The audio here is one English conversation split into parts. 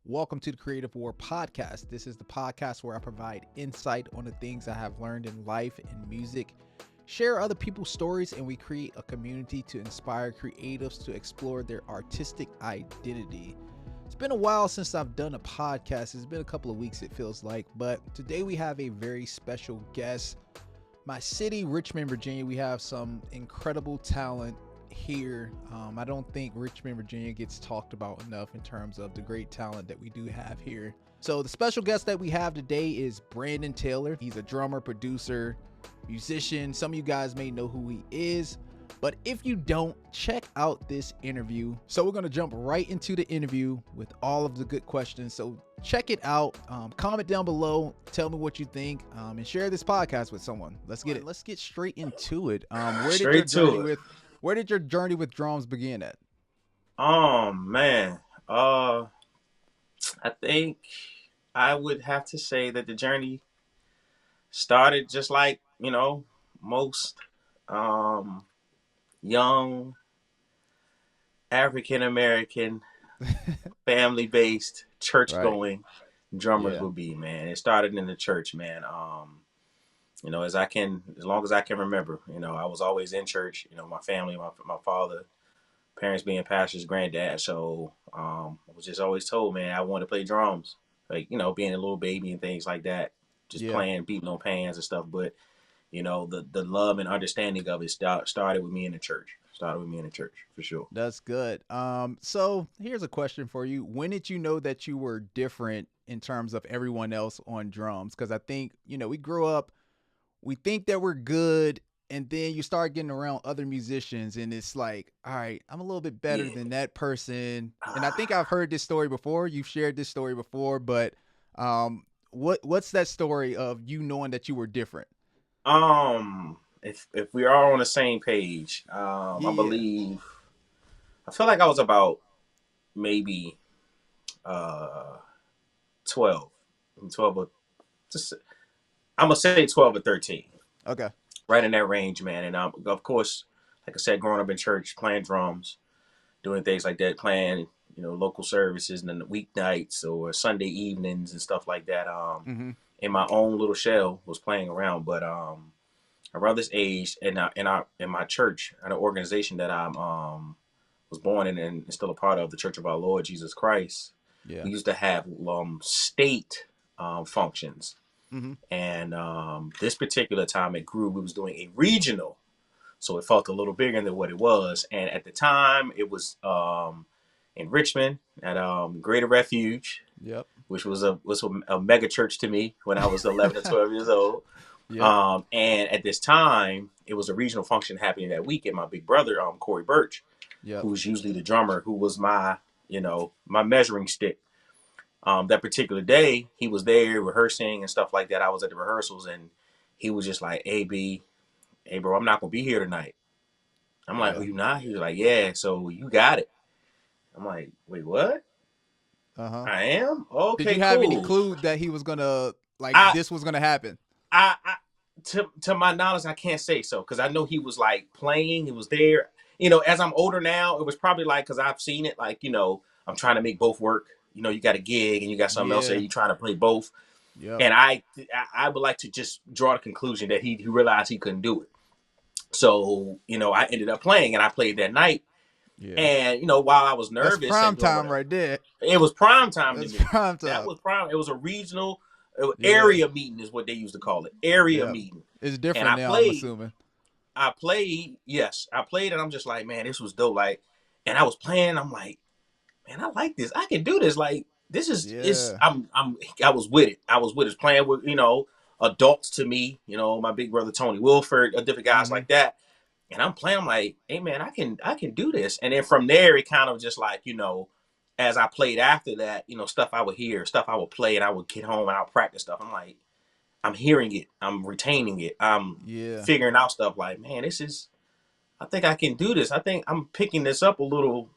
Welcome to the Creative War Podcast. This is the podcast where I provide insight on the things I have learned in life and music, share other people's stories, and we create a community to inspire creatives to explore their artistic identity. It's been a while since I've done a podcast. It's been a couple of weeks, it feels like, but today we have a very special guest. My city, Richmond, Virginia, we have some incredible talent here. I don't think Richmond, Virginia gets talked about enough in terms of the great talent that we do have here. So the special guest that we have today is Brandon Taylor. He's a drummer, producer, musician. Some of you guys may know who he is, but if you don't, check out this interview. So we're going to jump right into the interview with all of the good questions. So check it out. Comment down below. Tell me what you think, and share this podcast with someone. Let's get it. Let's get straight into it. Where did your journey with drums begin at? Man. I think I would have to say that the journey started just like, most young African American family-based church-going drummers would be, man. It started in the church, man. As long as I can remember, I was always in church, my family, my father, parents being pastors, granddad. So I was just always told, man, I wanted to play drums, like, being a little baby and things like that, just playing, beating on pans and stuff. But, the love and understanding of it started with me in the church. For sure. That's good. So here's a question for you. When did you know that you were different in terms of everyone else on drums? Because I think, we grew up, we think that we're good, and then you start getting around other musicians, and it's like, all right, I'm a little bit better than that person. And I think I've heard this story before. You've shared this story before, but what's that story of you knowing that you were different? If we are on the same page, I feel like I was about maybe 12 or just, I'm gonna say 12 or 13. Okay. Right in that range, man. And of course, like I said, growing up in church, playing drums, doing things like that, playing, local services and then the weeknights or Sunday evenings and stuff like that. In my own little shell was playing around. But around this age, in my church, an organization that I was born in and still a part of, the Church of Our Lord Jesus Christ, we used to have state functions. Mm-hmm. And this particular time it grew. We was doing a regional, so it felt a little bigger than what it was. And at the time, it was in Richmond at Greater Refuge, which was a mega church to me when I was 11 or 12 years old. And at this time, it was a regional function happening that week. And my big brother, Corey Birch, who's usually the drummer, who was my measuring stick. That particular day, he was there rehearsing and stuff like that. I was at the rehearsals, and he was just like, hey, bro, I'm not going to be here tonight. I'm like, well, you not? He was like, yeah, so you got it. I'm like, wait, what? I am? Okay, Did you have any clue that he was going to, this was going to happen? To my knowledge, I can't say so, because I know he was, playing. He was there. As I'm older now, it was probably because I've seen it, I'm trying to make both work. You got a gig and you got something else that you're trying to play both. Yep. And I would like to just draw the conclusion that he realized he couldn't do it. So, I ended up playing and I played that night. Yeah. And, while I was nervous. That's prime time right there. It was prime time. That's prime time. That was prime. It was a regional area meeting is what they used to call it. Area meeting. It's different now, I'm assuming. I played and I'm just like, man, this was dope. And I was playing, I'm like, man, I like this. I can do this. This is, I was with it. I was with it, playing with, adults to me, my big brother, Tony Wilford, different guys like that. And I'm playing, I'm like, hey man, I can do this. And then from there, it kind of just as I played after that, stuff I would hear, stuff I would play, and I would get home and I'll practice stuff. I'm like, I'm hearing it. I'm retaining it. I'm figuring out stuff man, I think I can do this. I think I'm picking this up a little,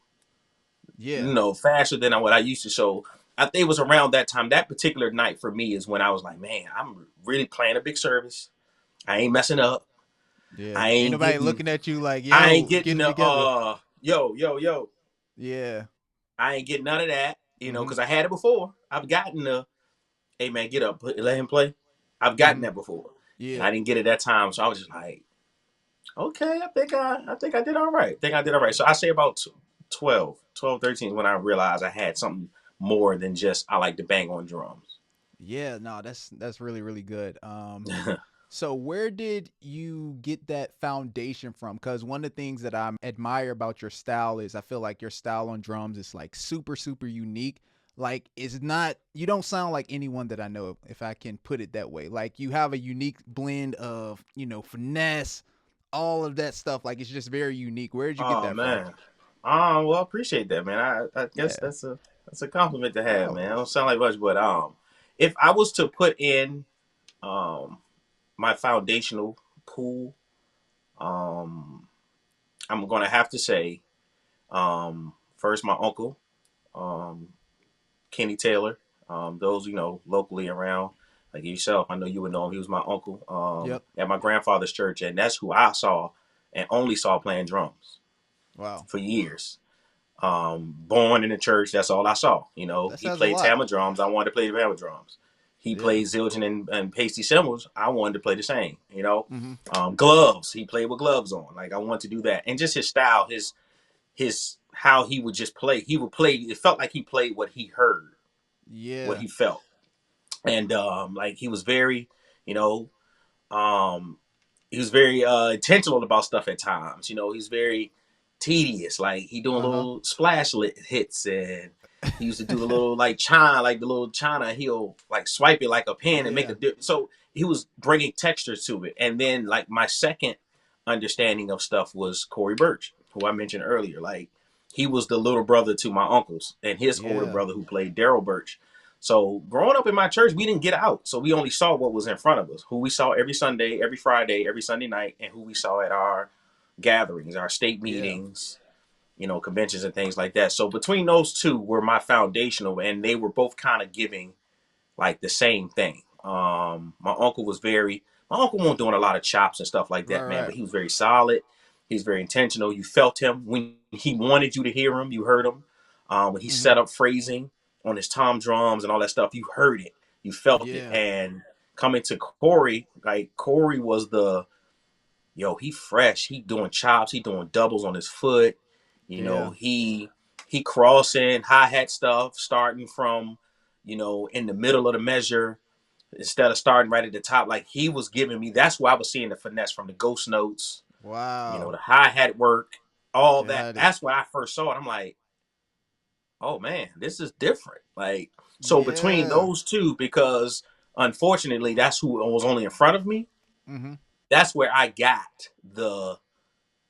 faster than what I used to. So I think it was around that time, that particular night for me is when I was like, man, I'm really playing a big service. I ain't messing up. Yeah. Ain't nobody looking at you like, yo, I ain't getting yo. Yeah. I ain't getting none of that. you know, Mm-hmm. because I had it before. I've gotten the, hey man, get up, let him play. I've gotten Mm-hmm. that before, and Yeah. I didn't get it that time. So I was just like, okay, I think I did all right. I think I did all right. So I say about 12, 13 is when I realized I had something more than just I like to bang on drums. Yeah, no, that's really really good. So where did you get that foundation from? Because one of the things that I admire about your style is I feel like your style on drums is like super super unique. Like it's not, you don't sound like anyone that I know, if I can put it that way. Like you have a unique blend of, finesse, all of that stuff. Like it's just very unique. Where did you get Oh that from? man. Well, I appreciate that, man. I guess Yeah. that's a compliment to have, man. I Oh. don't sound like much, but if I was to put in um my foundational pool, um, I'm gonna have to say first my uncle, um, Kenny Taylor. Those locally around, like yourself, I know you would know him. He was my uncle Yep. at my grandfather's church, and that's who I saw and only saw playing drums Wow. for years. Born in the church, that's all I saw. That He says a played lot. Tama drums. I wanted to play the Tama drums. He Yeah. played Zildjian and pasty cymbals. I wanted to play the same. Mm-hmm. Gloves. He played with gloves on. Like I wanted to do that, and just his style, his how he would just play. He would play. It felt like he played what he heard, what Yeah. he felt, and like he was very, you know, um, he was very intentional about stuff at times. He's very tedious. Like he doing Uh-huh. little splash hits, and he used to do the little like China, like the little China. He'll like swipe it like a pen and make Yeah. a dip. So he was bringing texture to it. And then like my second understanding of stuff was Corey Birch, who I mentioned earlier. Like he was the little brother to my uncles and his older Yeah. brother who played Daryl Birch. So growing up in my church, we didn't get out. So we only saw what was in front of us, who we saw every Sunday, every Friday, every Sunday night, and who we saw at our gatherings, our state Yeah. meetings, conventions and things like that. So between those two were my foundational, and they were both kind of giving like the same thing. My uncle wasn't doing a lot of chops and stuff like Right, that, man, right. but he was very solid. He was very intentional. You felt him when he wanted you to hear him. You heard him. When he Mm-hmm. set up phrasing on his tom drums and all that stuff, you heard it. You felt it. Yeah. And coming to Corey, like Corey was he fresh. He doing chops. He doing doubles on his foot. Yeah. He crossing hi-hat stuff, starting from, in the middle of the measure instead of starting right at the top. Like he was giving me, that's why I was seeing the finesse from the ghost notes, Wow. the hi-hat work, all that. Got it. That's when I first saw it. I'm like, oh man, this is different. Like, so between Yeah. those two, because unfortunately that's who was only in front of me, Mm-hmm. that's where I got the,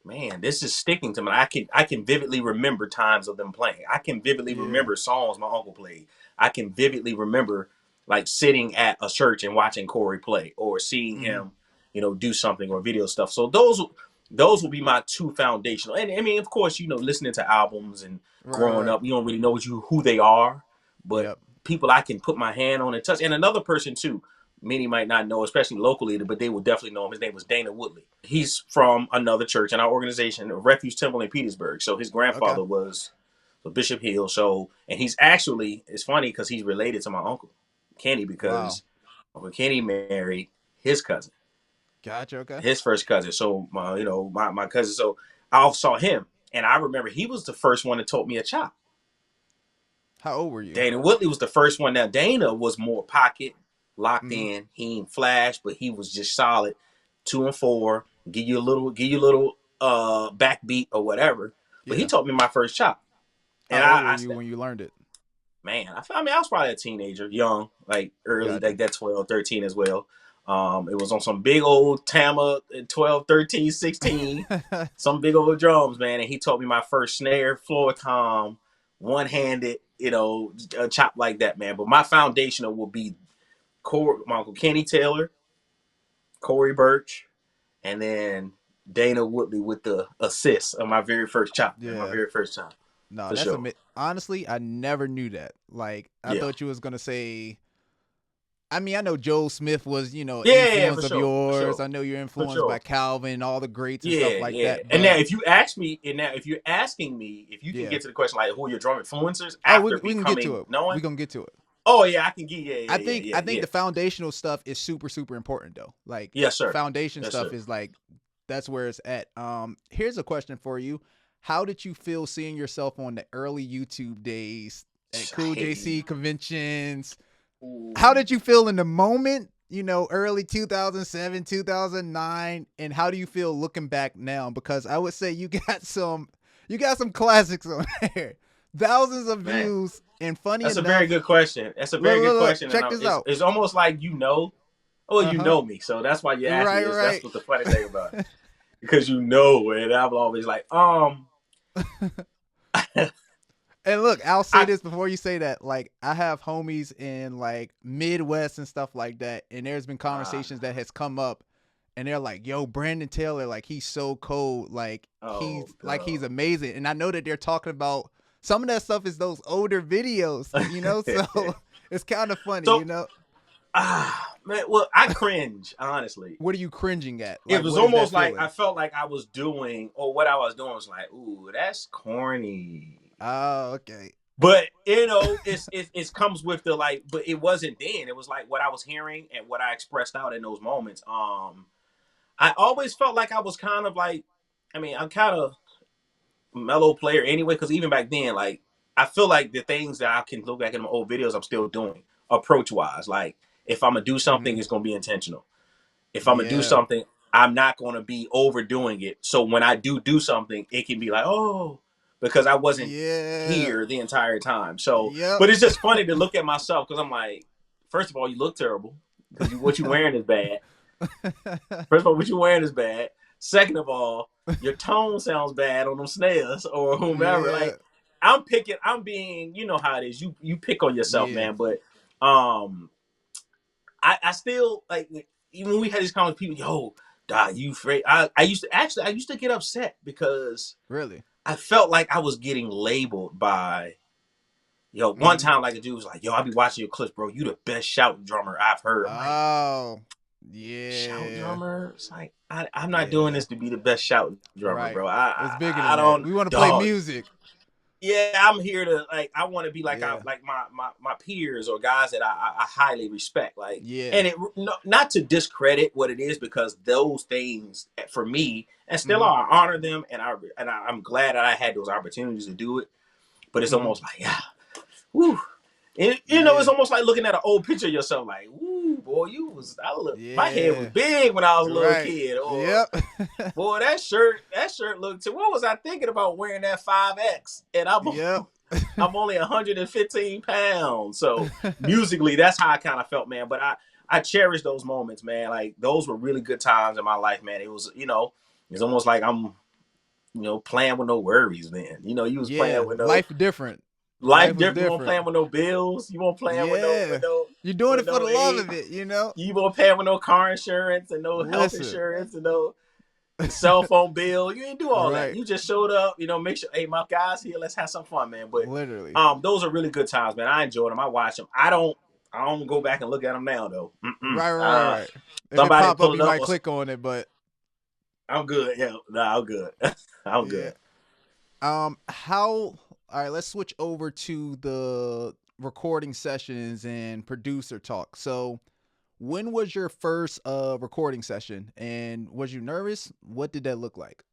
man, this is sticking to me. I can vividly remember times of them playing. I can vividly Yeah. remember songs my uncle played. I can vividly remember like sitting at a church and watching Corey play or seeing Mm-hmm. him, do something or video stuff. So those will be my two foundational. And I mean, of course, listening to albums and Right, growing right. up, you don't really know who they are, but Yep. people I can put my hand on and touch. And another person too, many might not know, especially locally, but they will definitely know him. His name was Dana Woodley. He's from another church in our organization, Refuge Temple in Petersburg. So his Okay. grandfather was Bishop Hill. So, and he's actually, it's funny because he's related to my uncle Kenny, Wow. because Uncle Kenny married his cousin, Gotcha. Okay. his first cousin. So my cousin. So I saw him, and I remember he was the first one that taught me a chop. How old were you? Dana Woodley was the first one. Now Dana was more pocket locked Mm-hmm. in. He ain't flash, but he was just solid. 2 and 4, give you a little backbeat or whatever. But he Yeah. taught me my first chop, How and old were I you when you learned it? man, I mean, I was probably a teenager, young, like early, Gotcha. like that 12, 13 as well. It was on some big old Tama 12, 13, 16, some big old drums, man. And he taught me my first snare, floor tom, one handed, a chop like that, man. But my foundational will be my Uncle Kenny Taylor, Corey Birch, and then Dana Woodley with the assist of my very first chop, man. My Yeah. very first chop, No, for that's sure. honestly, I never knew that. Like, I Yeah. thought you was gonna say I mean, I know Joel Smith was, you know, Yeah, influence for of sure, for yours. sure, I know you're for influenced by sure. Calvin, all the greats and stuff Yeah, like yeah. that. And now, But if you ask me, and now if you're asking me, if you can yeah. get to the question like who are your drum influencers Oh, after we can get to becoming it. known, We're gonna get to it. oh yeah, I can get I yeah, think the foundational stuff is super, super important though. Like yes the sir, foundation yes stuff sir. is like that's where it's at. Here's a question for you. How did you feel seeing yourself on the early YouTube days at Cool JC conventions? How did you feel in the moment? You know, early 2007, 2009, and how do you feel looking back now? Because I would say you got some classics on there, thousands of Man, views, and funny that's a very enough, good question. That's a very look, good look, look, question, and check this out. it's almost like you know, oh you Uh-huh. know me, so that's why you asked me. Right, Is that's right. what the funny thing about it, because you know, and I'm always like And look, I'll say I this before you say that. Like, I have homies in like Midwest and stuff like that, and there's been conversations that has come up, and they're like, "Yo, Brandon Taylor, like he's so cold, like oh he's god. amazing." And I know that they're talking about some of that stuff is those older videos, you know. So it's kind of funny, So you know. man, well I cringe honestly. What are you cringing at? It Like, was what is that almost like I feeling? felt like I was doing, or what I was doing was like, ooh, that's corny. Oh, okay. But you know, it comes with the like, but it wasn't then. It was like what I was hearing and what I expressed out in those moments. I always felt like I was kind of like, I mean, I'm kind of mellow player anyway, because even back then, like I feel like the things that I can look back at my old videos, I'm still doing approach wise. Like if I'm gonna do something, Mm-hmm. it's gonna be intentional. If I'm gonna do Yeah. something, I'm not gonna be overdoing it. So when I do something, it can be like, oh, because I wasn't Yeah. here the entire time. So, Yep. but it's just funny to look at myself because I'm like, first of all, you look terrible because what you're wearing is bad. First of all, what you're wearing is bad. Second of all, your tone sounds bad on them snares or whomever. Yeah. Like, I'm being, you know how it is. You pick on yourself, Yeah. man. But um, I still like even when we had these conversations, people, yo, dog, you afraid? I used to get upset because Really. I felt like I was getting labeled by, yo, one Mm-hmm. time like a dude was like, yo, I be watching your clips, bro. You the best shout drummer I've heard. I'm like, Oh, shout yeah, drummer? It's like I'm not doing yeah, this to be the best shout drummer, right. bro. It's bigger I than that. don't We want to play dog. music. Yeah, I'm here to like I want to be like Yeah, my peers or guys that I highly respect. Like, yeah. and it not to discredit what it is because those things for me and still Mm-hmm. are, I honor them I'm glad that I had those opportunities to do it. But it's Mm-hmm. almost like yeah, whew. And, you know, it's Yeah, almost like looking at an old picture of yourself, like, "Ooh, boy, my head was yeah. big when I was a little Right. kid," or Yep. boy, that shirt looked too. What was I thinking about wearing that 5X? And Yep. I'm only 115 pounds. So musically, that's how I kind of felt, man. But I cherish those moments, man. Like those were really good times in my life, man. It was, you know, it's almost like I'm, you know, playing with no worries, man. You know, you was Yeah. playing with no Life different. life Life was different. You weren't different. playing with no bills. You weren't playing Yeah. You're doing with it for the no love aid. of it, you know. You weren't paying with no car insurance and no health Listen. insurance and no cell phone bill. You didn't do all that. Right. You just showed up, you know, make sure, hey, my guys here, let's have some fun, man. But Literally. those are really good times, man. I enjoyed them. I watch them. I don't go back and look at them now though. Right. Right. Right. If it Somebody pop up, pull it you up might or click on it, but I'm good. Yeah, nah, I'm good. I'm yeah. good. How? All right, let's switch over to the recording sessions and producer talk. So, when was your first recording session, and was you nervous? What did that look like?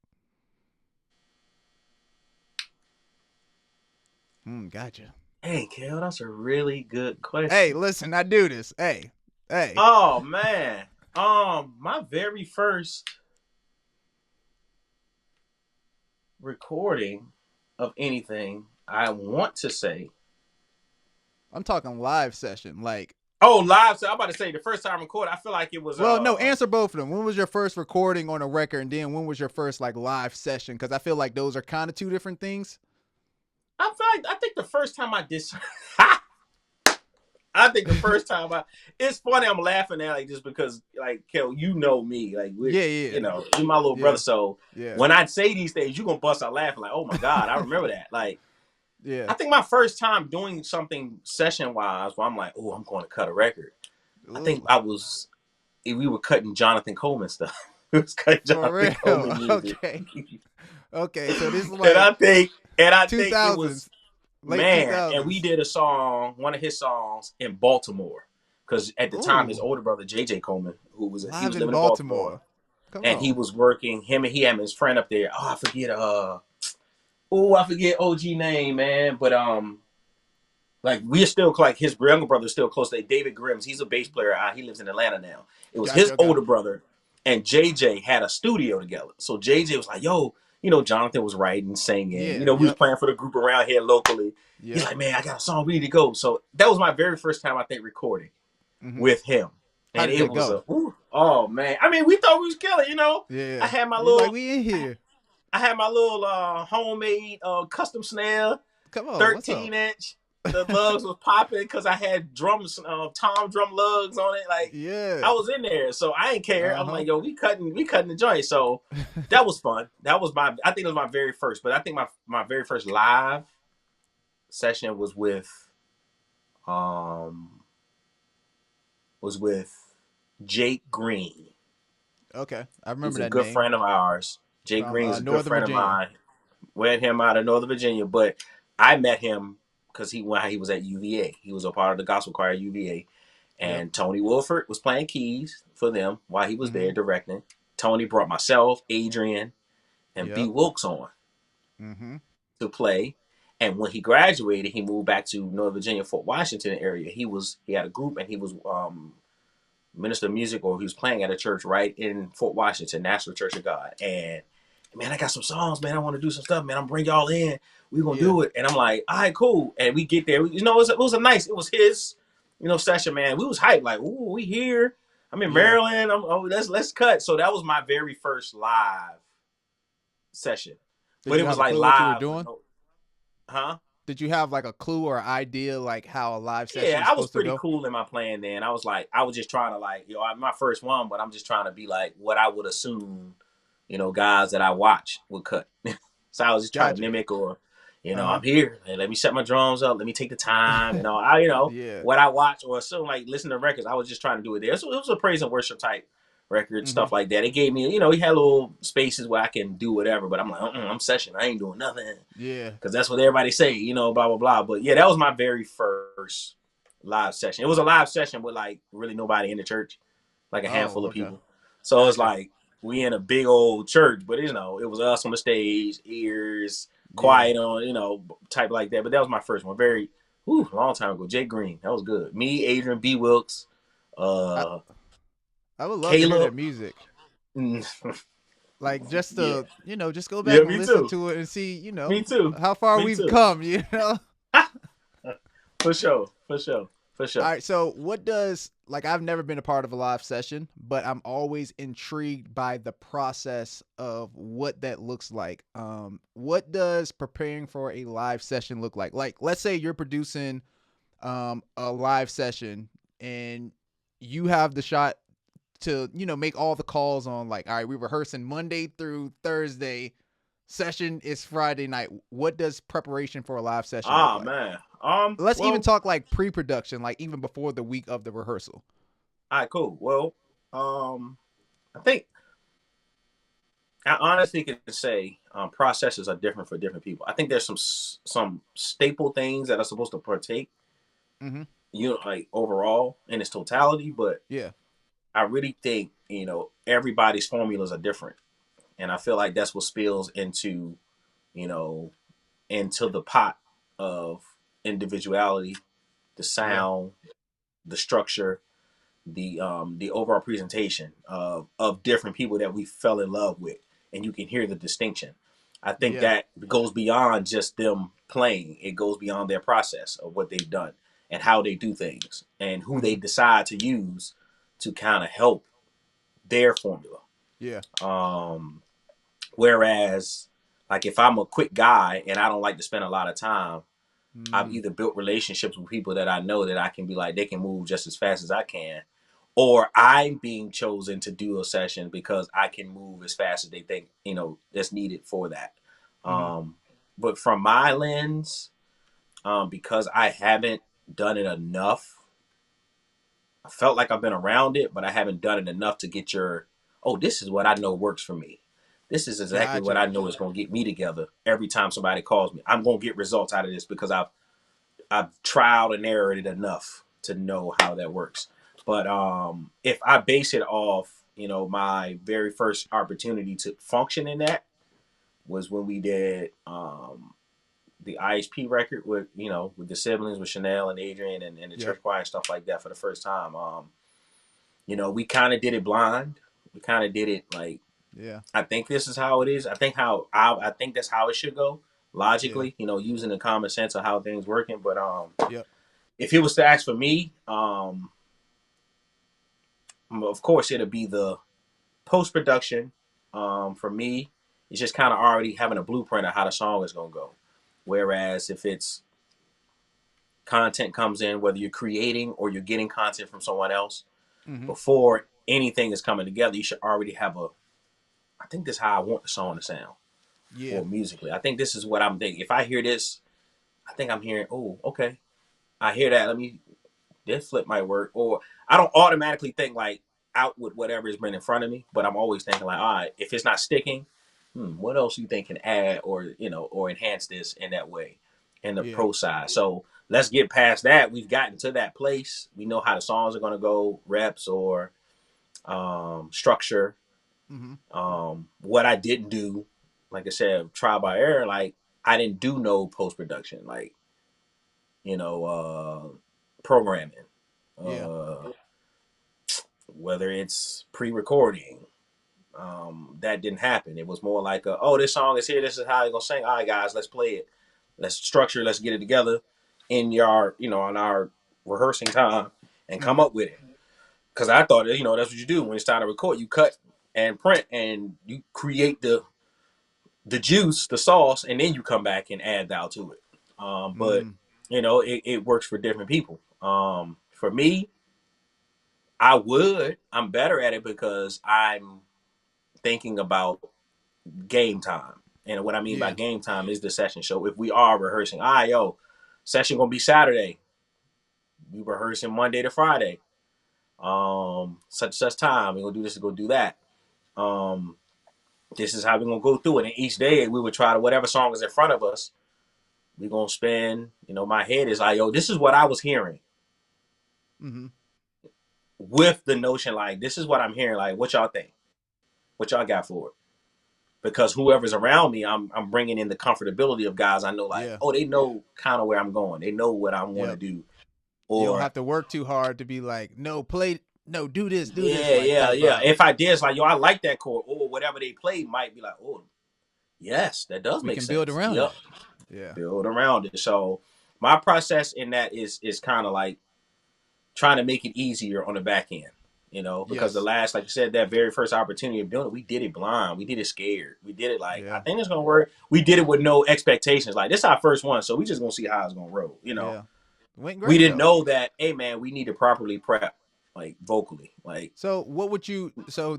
Gotcha. Hey, Kel, that's a really good Hey, question. listen, I do this. Hey, hey. Oh man. My very first recording of anything, I want to say. I'm talking live session. Like, Oh, live. So I'm about to say the first time I recorded, I feel like it was well, no, answer both of them. When was your first recording on a record, and then when was your first like live session? Because I feel like those are kind of two different things. I think the first time I did I think the first time it's funny I'm laughing at like just because like Kel, you know me. Like we're Yeah, yeah, you know, you're my little yeah, brother. So yeah, when I say these things, you're gonna bust out laughing like, oh my God, I remember that. Like yeah. I think my first time doing something session wise where I'm like, oh, I'm going to cut a record. I think Ooh, we were cutting Jonathan Coleman stuff. We was cutting for Jonathan Coleman real. music. Okay. Okay. So this is and like I think and I think it 2000s, was late man, and we 2000s. did a song, one of his songs in Baltimore. Because at the time his Ooh, older brother JJ Coleman, he live was in living in Baltimore, Baltimore. Come and he on. was working he had his friend up there. I forget OG name, man. But like we're still like his younger brother's still close to David Grims. He's a bass player. He lives in Atlanta now. It was Gotcha. his Okay. older brother and JJ had a studio together. So JJ was like, "Yo, Jonathan was writing, singing. Yeah. We was Yep. playing for the group around here locally." He's Yep. like, "Man, I got a song. We need to go." So that was my very first time I think recording Hmm. with him, How and did it that was go? oh man. I mean, we thought we was killing. I Yeah. had my You're like, little we in here. I had my little homemade custom snare, Come on. What's up? 13-inch. The lugs was popping because I had drums, tom drum lugs on it. Like Yeah. I was in there, so I ain't care. I'm Uh-huh. like, yo, we cutting the joint. So that was fun. That was I think it was my very first, but I think my very first live session um was with Jake Green. Okay. I He's remember a that good name friend of ours. Jake from Green is a good Northern friend of Virginia. mine. Met him out of Northern Virginia, but I met him because he was at UVA. He was a part of the gospel choir at UVA, Yep. and Tony Wolford was playing keys for them while he was Mm-hmm. there directing. Tony brought myself, Adrian, and B Yep. Wilkes on Mm-hmm. to play. And when he graduated, he moved back to Northern Virginia, Fort Washington area. He had a group, and he was minister of music, or he was playing at a church right in Fort Washington, National Church of God. And man, I got some songs, man. I want to do some stuff, man. I'm bring y'all in. We gonna Yeah. do it. And I'm like, all right, cool. And we get there. It was a nice. It was his, session, man. We was hyped, like, ooh, we here. I'm in Yeah. Maryland. Let's cut. So that was my very first live session, Did but you it was have a like clue what you were live with doing? no, huh? Did you have like a clue or idea like how a live session Yeah, is I was supposed to pretty go? cool in my plan then. I was just trying to like, my first one, but I'm just trying to be like what I would assume, guys that I watch would cut. So I was just trying to Gotcha. mimic or, Uh-huh. I'm here. And let me set my drums up. Let me take the time. Yeah. What I watch or assume like listen to records. I was just trying to do it there. So it was a praise and worship type record, Mm-hmm. stuff like that. It gave me, he had little spaces where I can do whatever, but I'm like, I'm session. I ain't doing nothing. Yeah. Because that's what everybody say, blah blah blah. But yeah, that was my very first live session. It was a live session with like really nobody in the church, like a Oh, handful of okay. people. So it's Gotcha. like we in a big old church, but it was us on the stage, ears Yeah. quiet on, type like that. But that was my first one, very long time ago. Jake Green, that was good. Me, Adrian, B Wilkes, I, uh, I would love to hear Caleb. that music. Yeah, Like just to, just go back yeah, and me listen too, to it and see, me too, how far me we've too. come, you know? For sure, for sure, for All sure. right, so what does like I've never been a part of a live session, but I'm always intrigued by the process of what that looks like. What does preparing for a live session look like? Like let's say you're producing a live session and you have the shot to, make all the calls on like, all right, we're rehearsing Monday through Thursday, session is Friday night. What does preparation for a live session look Ah like? man. Let's even Well, talk like pre-production, like even before the week of the rehearsal. all right, cool. Well, I think I honestly can say processes are different for different people. I think there's some staple things that are supposed to partake, Mm-hmm. like overall in its totality. But Yeah. I really think everybody's formulas are different, and I feel like that's what spills you know into the pot of individuality, the Yeah. sound, the structure, the overall presentation of different people that we fell in love with, and you can hear the distinction. I think Yeah. that goes beyond just them playing. It goes beyond their process of what they've done and how they do things and who Mm-hmm. they decide to use to kind of help their formula. Yeah. Um, Whereas, like if I'm a quick guy and I don't like to spend a lot of time, I've Mm. either built relationships with people that I know that I can be like, they can move just as fast as I can, or I'm being chosen to do a session because I can move as fast as they think, that's needed for that. Mm-hmm. Um, but from my lens, because I haven't done it enough, I felt like I've been around it, but I haven't done it enough to get your, oh, this is what I know works for me. This is exactly what Gotcha. I know is going to get me together every time somebody calls me. I'm going to get results out of this because I've tried and errored it enough to know how that works. But if I base it off, my very first opportunity to function in that was when we did the IHP record with the siblings, with Chanel and Adrian and the church choir and stuff like that for the first time. We kind of did it blind. We kind of did it like, I think this is how it is. I think that's how it should go logically, using the common sense of how things working. But if it was to ask for me, of course it'll be the post-production. For me, it's just kind of already having a blueprint of how the song is going to go. Whereas if it's content comes in, whether you're creating or you're getting content from someone else, before anything is coming together, you should already have I think this is how I want the song to sound. Or musically. I think this is what I'm thinking. If I hear this, I think I'm hearing, oh, okay. I hear that. This flip might work. Or I don't automatically think like out with whatever is been in front of me, but I'm always thinking like, all right, if it's not sticking, what else you think can add or enhance this in that way in the pro side. So let's get past that. We've gotten to that place. We know how the songs are going to go, reps or structure. What I didn't do, like I said, trial by error, like I didn't do no post-production, like, programming, whether it's pre-recording, that didn't happen. It was more like, this song is here. This is how you're going to sing. All right, guys, let's play it. Let's structure. Let's get it together in on our rehearsing time and come up with it. Because I thought, that's what you do when it's time to record. You cut and print and you create the juice, the sauce, and then you come back and add thou to it. But it works for different people. For me, I'm better at it because I'm thinking about game time. And what I mean by game time is the session. So if we are rehearsing, session gonna be Saturday. We rehearsing Monday to Friday. Such time. We're gonna do this, we're gonna do that. This is how we're gonna go through it. And each day we would try to, whatever song is in front of us, we're gonna spin, my head is like, this is what I was hearing. With the notion like, this is what I'm hearing, like, what y'all think? What y'all got for it? Because whoever's around me, I'm bringing in the comfortability of guys I know, like, they know kind of where I'm going. They know what I want to do. Or you don't have to work too hard to be like, do this, do this. Yeah. If I did, it's like, I like that chord, or whatever they play might be like, yes, that does make sense. Build around it. Yeah. Build around it. So my process in that is kind of like trying to make it easier on the back end. Because the last, like you said, that very first opportunity of doing it, we did it blind. We did it scared. We did it like, I think it's going to work. We did it with no expectations. Like, this is our first one, so we just going to see how it's going to roll, Went great, we didn't know that, hey, man, we need to properly prep, like, vocally. Like, so what would you,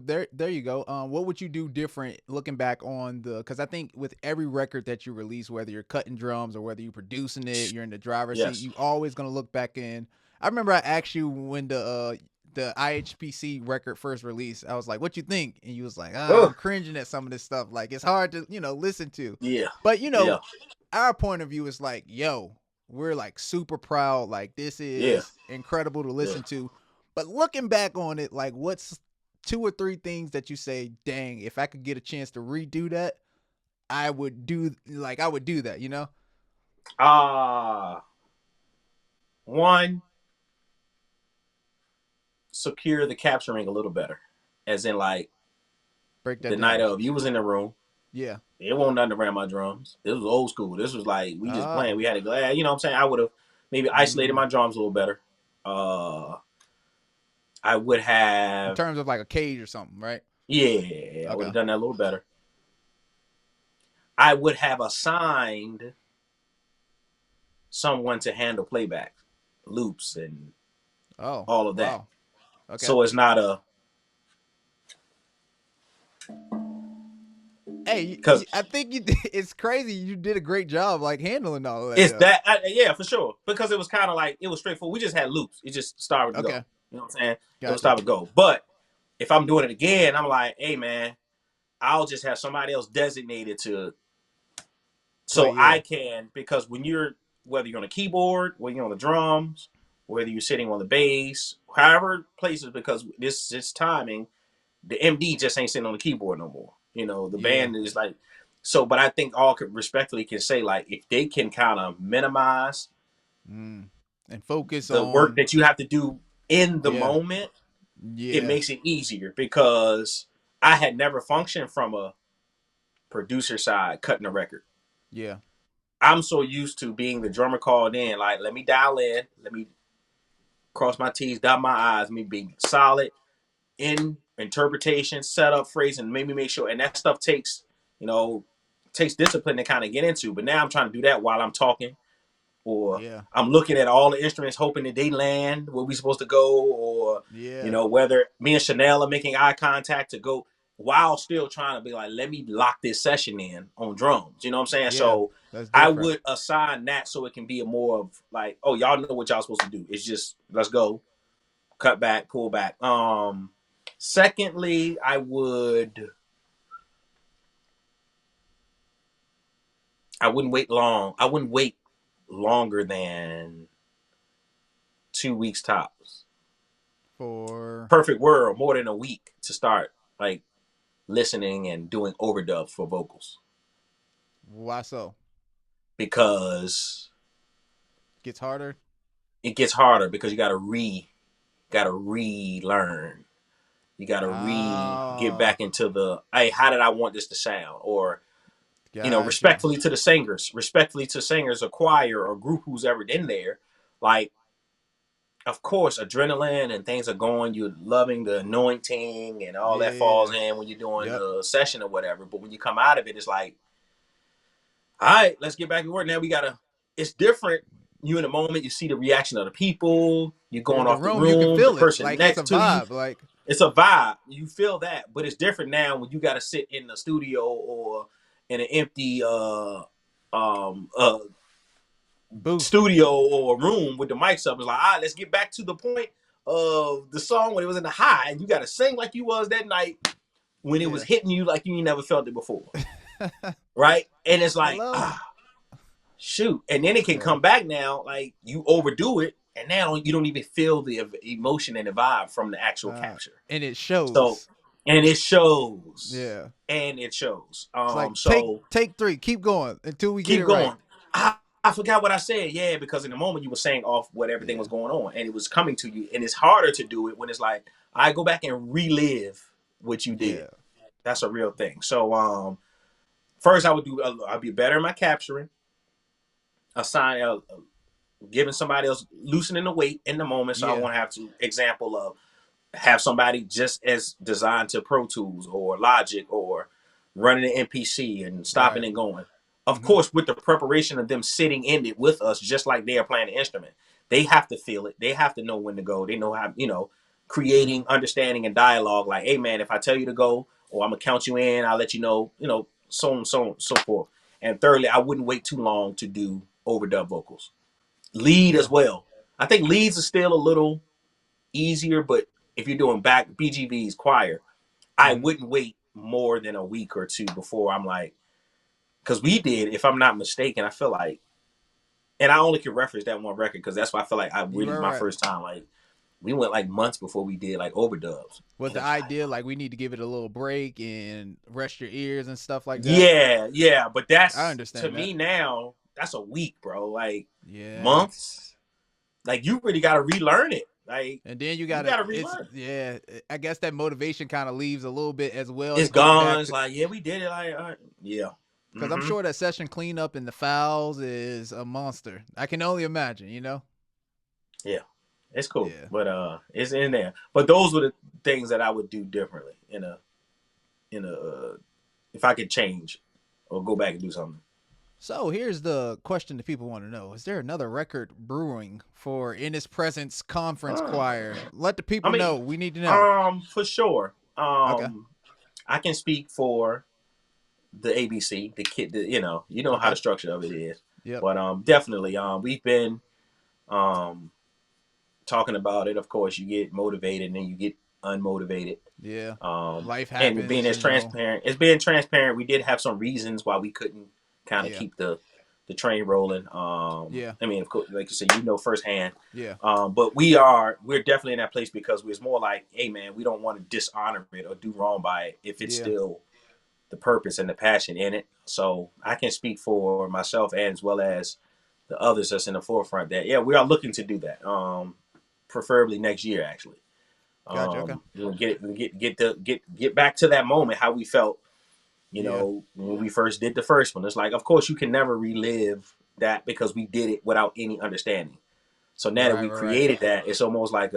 there you go. What would you do different looking back on because I think with every record that you release, whether you're cutting drums or whether you're producing it, you're in the driver's seat, you always going to look back in. I remember I asked you when the IHPC record first released, I was like, what you think? And you was like, I'm cringing at some of this stuff. Like, it's hard to, listen to. Yeah. But, our point of view is like, we're like super proud. Like, this is incredible to listen to. But looking back on it, like, what's 2 or 3 things that you say, dang, if I could get a chance to redo that, I would do that, One, secure the capturing a little better, as in like break that the down. night of, you was in the room, it wasn't nothing around my drums. This was old school. This was like, we just playing. We had a glad, what I'm saying, I would have maybe isolated my drums a little better. I would have, in terms of like a cage or something, right? I would have done that a little better. I would have assigned someone to handle playback loops and all of that. Wow. Okay. So it's not a. Hey, I think it's crazy. You did a great job, like, handling all of that. It's that, for sure. Because it was kind of like, it was straightforward. We just had loops. It just started to go. You know what I'm saying? It'll Gotcha. stop and go. But if I'm doing it again, I'm like, hey man, I'll just have somebody else designated to, Play, so yeah. I can, because when you're, whether you're on a keyboard, whether you're on the drums, whether you're sitting on the bass, however places, because this timing, the MD just ain't sitting on the keyboard no more. You know, the Yeah. band is like, so, but I think all could respectfully can say, like, if they can kind of minimize Mm. And focus the work on, that you have to do in the yeah. moment, it Yeah. makes it easier, because I had never functioned from a producer side cutting a record. Yeah. I'm so used to being the drummer called in, like, let me dial in, let me cross my T's, dot my I's, me be solid in interpretation, setup, phrasing, maybe make sure. And that stuff takes, you know, takes discipline to kind of get into. But now I'm trying to do that while I'm talking, or Yeah. I'm looking at all the instruments, hoping that they land where we supposed to go, or, you Yeah. know, whether me and Chanel are making eye contact to go, while still trying to be like, let me lock this session in on drums. You know what I'm saying? Yeah. So That's I different. would assign that so it can be a more of like, oh, y'all know what y'all supposed to do. It's just, let's go, cut back, pull back. Secondly, I wouldn't wait long. I wouldn't wait longer than 2 weeks tops. For Perfect world, more than a week to start like listening and doing overdubs for vocals, why so? because Gets harder. it gets harder, because you gotta relearn. You gotta get Oh, back into the, hey, how did I want this to sound? Or, you know, gotcha. respectfully to singers, a choir or group who's ever in there, like, of course, adrenaline and things are going. You're loving the anointing and all that falls Yeah. in when you're doing Yep. the session or whatever. But when you come out of it, it's like, all right, let's get back to work. Now we gotta. It's different. You in the moment, you see the reaction of the people. You're Yeah. going The off the room, you can room. The feel it. person Like it's a next to you. vibe. Like It's a vibe. You feel that, but it's different now when you got to sit in the studio or in an empty um uh booth. studio or a room with the mics up. It's like, all right, let's get back to the point of the song when it was in the high, and you got to sing like you was that night when it was Yeah. hitting you like you never felt it before, right? And it's like, Hello. shoot, and then it can Yeah. come back now, like you overdo it, and now you don't even feel the emotion and the vibe from the actual capture. And it So, shows. and it shows, Yeah. and it shows. It's like So take three. Keep going until we get keep it right. going. I forgot what I said. Yeah, because in the moment you were saying off what everything Yeah. was going on, and it was coming to you, and it's harder to do it when it's like, I go back and relive what you did. Yeah. That's a real thing. So, first I would do. I'd be better in my capturing, assign, giving somebody else, loosening the weight in the moment, so I Yeah. won't have to. Example of, have somebody just as designed to Pro Tools or Logic or running an MPC and stopping Right. and going. Of Mm-hmm. course, with the preparation of them sitting in it with us, just like they are playing the instrument, they have to feel it. They have to know when to go. They know how, Mm-hmm. creating understanding and dialogue. Like, hey man, if I tell you to go, or I'm gonna count you in, I'll let you know. So on, so forth. And thirdly, I wouldn't wait too long to do overdub vocals. Lead Yeah. as well. I think leads are still a little easier, but if you're doing back BGV's choir, I Mm-hmm. wouldn't wait more than a week or two before I'm like, because we did, if I'm not mistaken, I feel like, and I only can reference that one record because that's why I feel like I You really are my right. first time. Like, we went like months before we did like overdubs, Was and it the was like, idea like we need to give it a little break and rest your ears and stuff like that? yeah, but I that's, to understand that. me now, that's a week, bro. Like, Yeah. months, like you really got to relearn it. Like, And then you you gotta, got to it's, relearn. yeah, I guess that motivation kind of leaves a little bit as well to It's get gone. back It's to, like, yeah, we did it. Like, yeah. because I'm Mm-hmm. sure that session cleanup and the fouls is a monster. I can only imagine, you know? Yeah, it's cool, Yeah. but it's in there. But those were the things that I would do differently in a if I could change or go back and do something. So here's the question that people want to know. Is there another record brewing for In His Presence Conference Choir? Let the I people mean, know. We need to know. for sure. Okay. I can speak for the ABC, the kid. You know how Okay. the structure of it is, Yep. but definitely, we've been talking about it, of course, you get motivated and then you get unmotivated. Yeah. Life And being happens, as you know. transparent, we did have some reasons why we couldn't kind of Yeah. keep the train rolling. Yeah. I mean, of course, like you said, firsthand. Yeah. But we're definitely in that place because it's more like, hey man, we don't want to dishonor it or do wrong by it if it's Yeah. still the purpose and the passion in it. So I can speak for myself and as well as the others that's in the forefront that we are looking to do that. Preferably next year, actually. Gotcha. Okay. We'll get back to that moment how we felt, Yeah. when we first did the first one. It's like, of course, you can never relive that because we did it without any understanding. So now that Right. we Right. Right. created that, it's almost like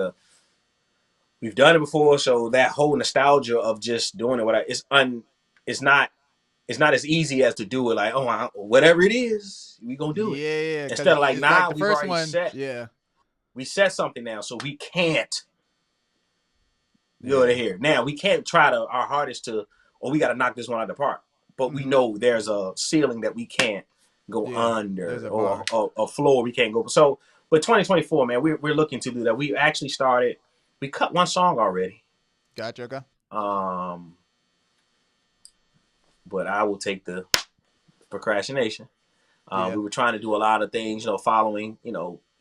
we've done it before. So that whole nostalgia of just doing it without it's not as easy as to do it like, whatever it is, we gonna do it. Yeah. Yeah. Instead Because of like, it's like nah, the first one. Yeah. we set something now, so we can't go to Yeah. here. Now we can't try our hardest or we got to knock this one out of the park. But we Hmm. know there's a ceiling that we can't go Yeah. There's under, a or bar. a floor we can't go. So, but 2024, man, we're looking to do that. We actually started. We cut one song already. Gotcha. Okay. Um, but I will take the procrastination. Yeah. We were trying to do a lot of things, following,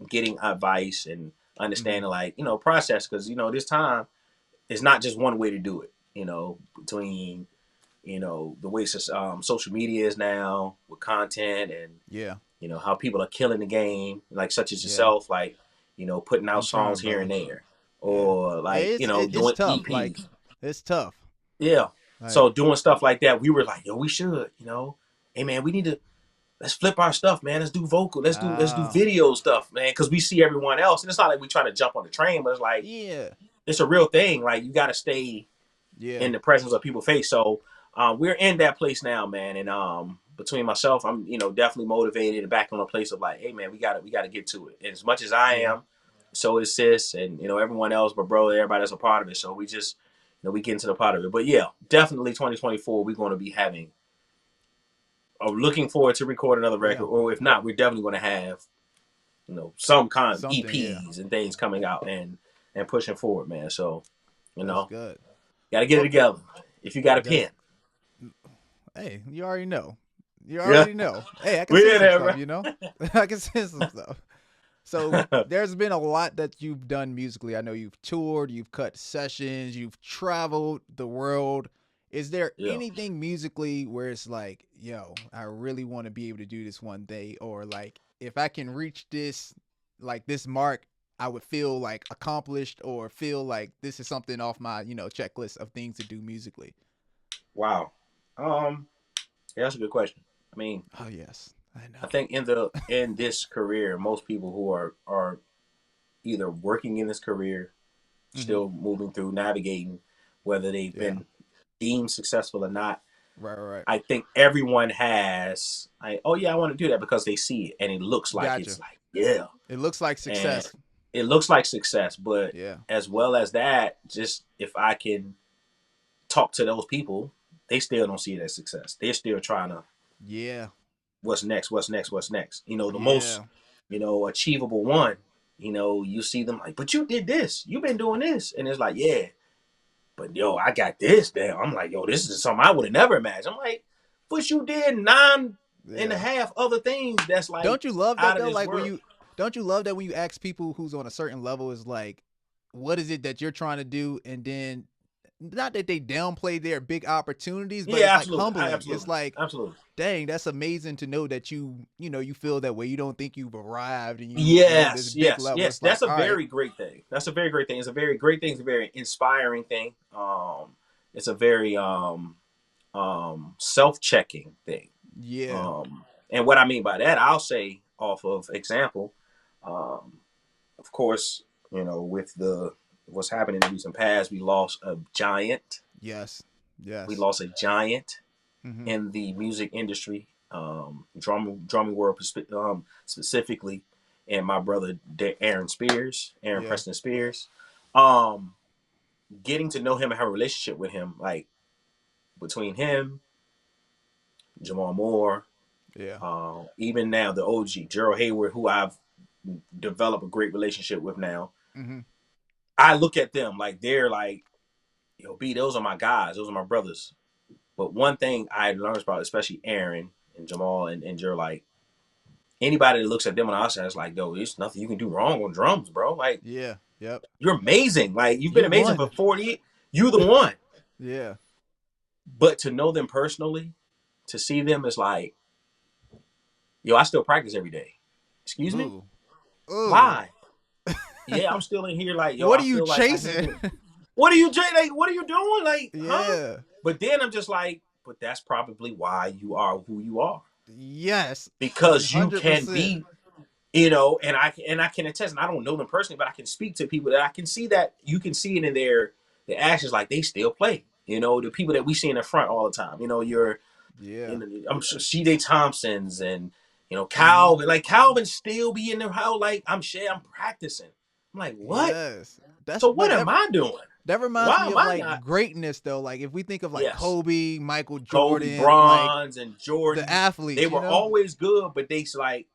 getting advice and Hmm. understanding, like, process, because this time it's not just one way to do it. Between the way social media is now with content and Yeah. how people are killing the game, like such as Yeah. yourself, like putting out I'm songs trying, here and brother. there, Yeah. or like It's doing tough. Like EPs. it's tough. Yeah. Like So doing stuff like that, we were like, yo, we should, hey man, we need to, let's flip our stuff, man. Let's do vocal, let's do ah. video stuff, man, because we see everyone else, and it's not like we trying to jump on the train, but it's like Yeah. it's a real thing. Like you got to stay Yeah. in the presence of people face. So we're in that place now, man. And between myself, I'm definitely motivated and back on a place of like, hey man, we gotta get to it. And as much as I Yeah. am, so is sis and everyone else, my brother, everybody that's a part of it. So we just we get into the part of it. But yeah, definitely 2024, we're going to be having. Looking forward to record another record, Yeah. or if not, we're definitely going to have some kind of Something. Yeah. EPs and things coming out and pushing forward, man. So you That's know, good. got to get it Well, together. If you got a that's pen. hey, you already know. You Yeah, already know. Hey, I can send we're in some there, stuff, bro. you know? I can send some stuff. So there's been a lot that you've done musically. I know you've toured, you've cut sessions, you've traveled the world. Is there Yeah. anything musically where it's like, yo, I really want to be able to do this one day? Or like, if I can reach this, like this mark, I would feel like accomplished or feel like this is something off my, checklist of things to do musically. Wow. Yeah, that's a good question. I mean, Oh, yes. I I know. think in this career, most people who are either working in this career, Mm-hmm. still moving through, navigating, whether they've Yeah. been deemed successful or not. Right, right, right. I think everyone has, oh yeah, I want to do that because they see it and it looks like Gotcha. it's like, yeah. It looks like And success. it looks like success, but Yeah. as well as that, just if I can talk to those people, they still don't see it as success. They're still trying to, Yeah. what's next, what's next, what's next. The most, Yeah. achievable one, you see them like, but you did this, you've been doing this. And it's like, yeah, but yo, I got this. Damn. I'm like, yo, this is something I would have never imagined. I'm like, but you did nine and a Yeah. half other things that's like Don't you love that out of though? this Like when world. you don't you love that when you ask people who's on a certain level is like, what is it that you're trying to do? And then not that they downplay their big opportunities, but Yeah, it's like absolutely. humbling. It's Absolutely. like, Absolutely. dang, that's amazing to know that you feel that way. You don't think you've arrived and you're on this Yes, big yes, level. yes. It's like, That's a all right, very great thing. That's a very great thing. It's a very great thing. It's a very inspiring thing. It's a very self-checking thing. yeah, Um, and what I mean by that, I'll say off of example, um, of course, with the what's happened in the recent past, we lost a giant. yes, We yes. lost a giant Mm-hmm. in the music industry, drumming world specifically, and my brother Aaron Yeah, Preston Spears. Um, Getting to know him and have a relationship with him, like between him, Jamal Moore, yeah, even now the OG Gerald Hayward, who I've developed a great relationship with now. Mm-hmm. I look at them like they're like, yo, B, those are my guys, those are my brothers. But one thing I learned about, especially Aaron and Jamal and Jer, like anybody that looks at them on the outside is like, yo, there's nothing you can do wrong on drums, bro. Like, Yeah. Yep. you're amazing. Like, you've been You amazing for won. 40 years. You the one. Yeah. But to know them personally, to see them is like, yo, I still practice every day. Excuse me? Ooh. Ooh. Why? Yeah, I'm still in here like, yo, What I are you feel like I can't chasing? do it. What are you, Jay? Like, what are you doing? Like, huh? Yeah. But then I'm just like, but that's probably why you are who you are. Yes. Because you can 100%. be, and I can attest, and I don't know them personally, but I can speak to people that I can see that you can see it in their actions, like they still play. The people that we see in the front all the time. Yeah. I'm sure C.J. Thompsons and Mm-hmm. Calvin. Like Calvin still be in the house. Like I'm practicing. I'm like, what? Yes. That's So but what am I doing? that reminds Why me am of I like not? greatness though. Like if we think of like Yes. Kobe, Michael Kobe Jordan, like Bronze and the Jordan, they athletes, were always good, but they's like,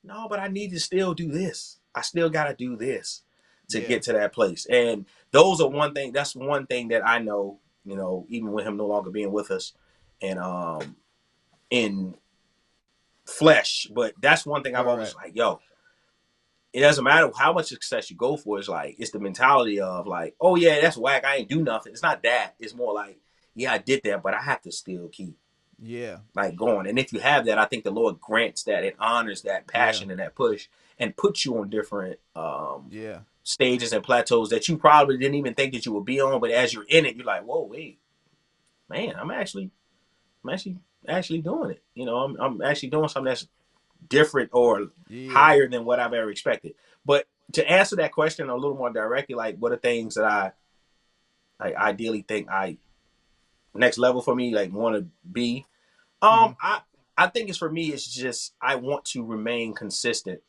no, but I need to still do this. I still got to do this to Yeah. get to that place. And those are one thing. That's one thing that I know. Even with him no longer being with us, and in flesh. But that's one thing I've Right. always like, yo, it doesn't matter how much success you go for. It's the mentality of like, oh yeah, that's whack. I ain't do nothing. It's not that. It's more like, yeah, I did that, but I have to still keep Yeah. like going. And if you have that, I think the Lord grants that and honors that Yeah. passion and that push and puts you on different Yeah. stages and plateaus that you probably didn't even think that you would be on. But as you're in it, you're like, whoa, wait, man, I'm actually doing it. I'm actually doing something that's different or Yeah. higher than what I've ever expected. But to answer that question a little more directly, like what are things that I ideally think I next level for me, like want to be? Mm-hmm. I think it's for me. It's just I want to remain consistent.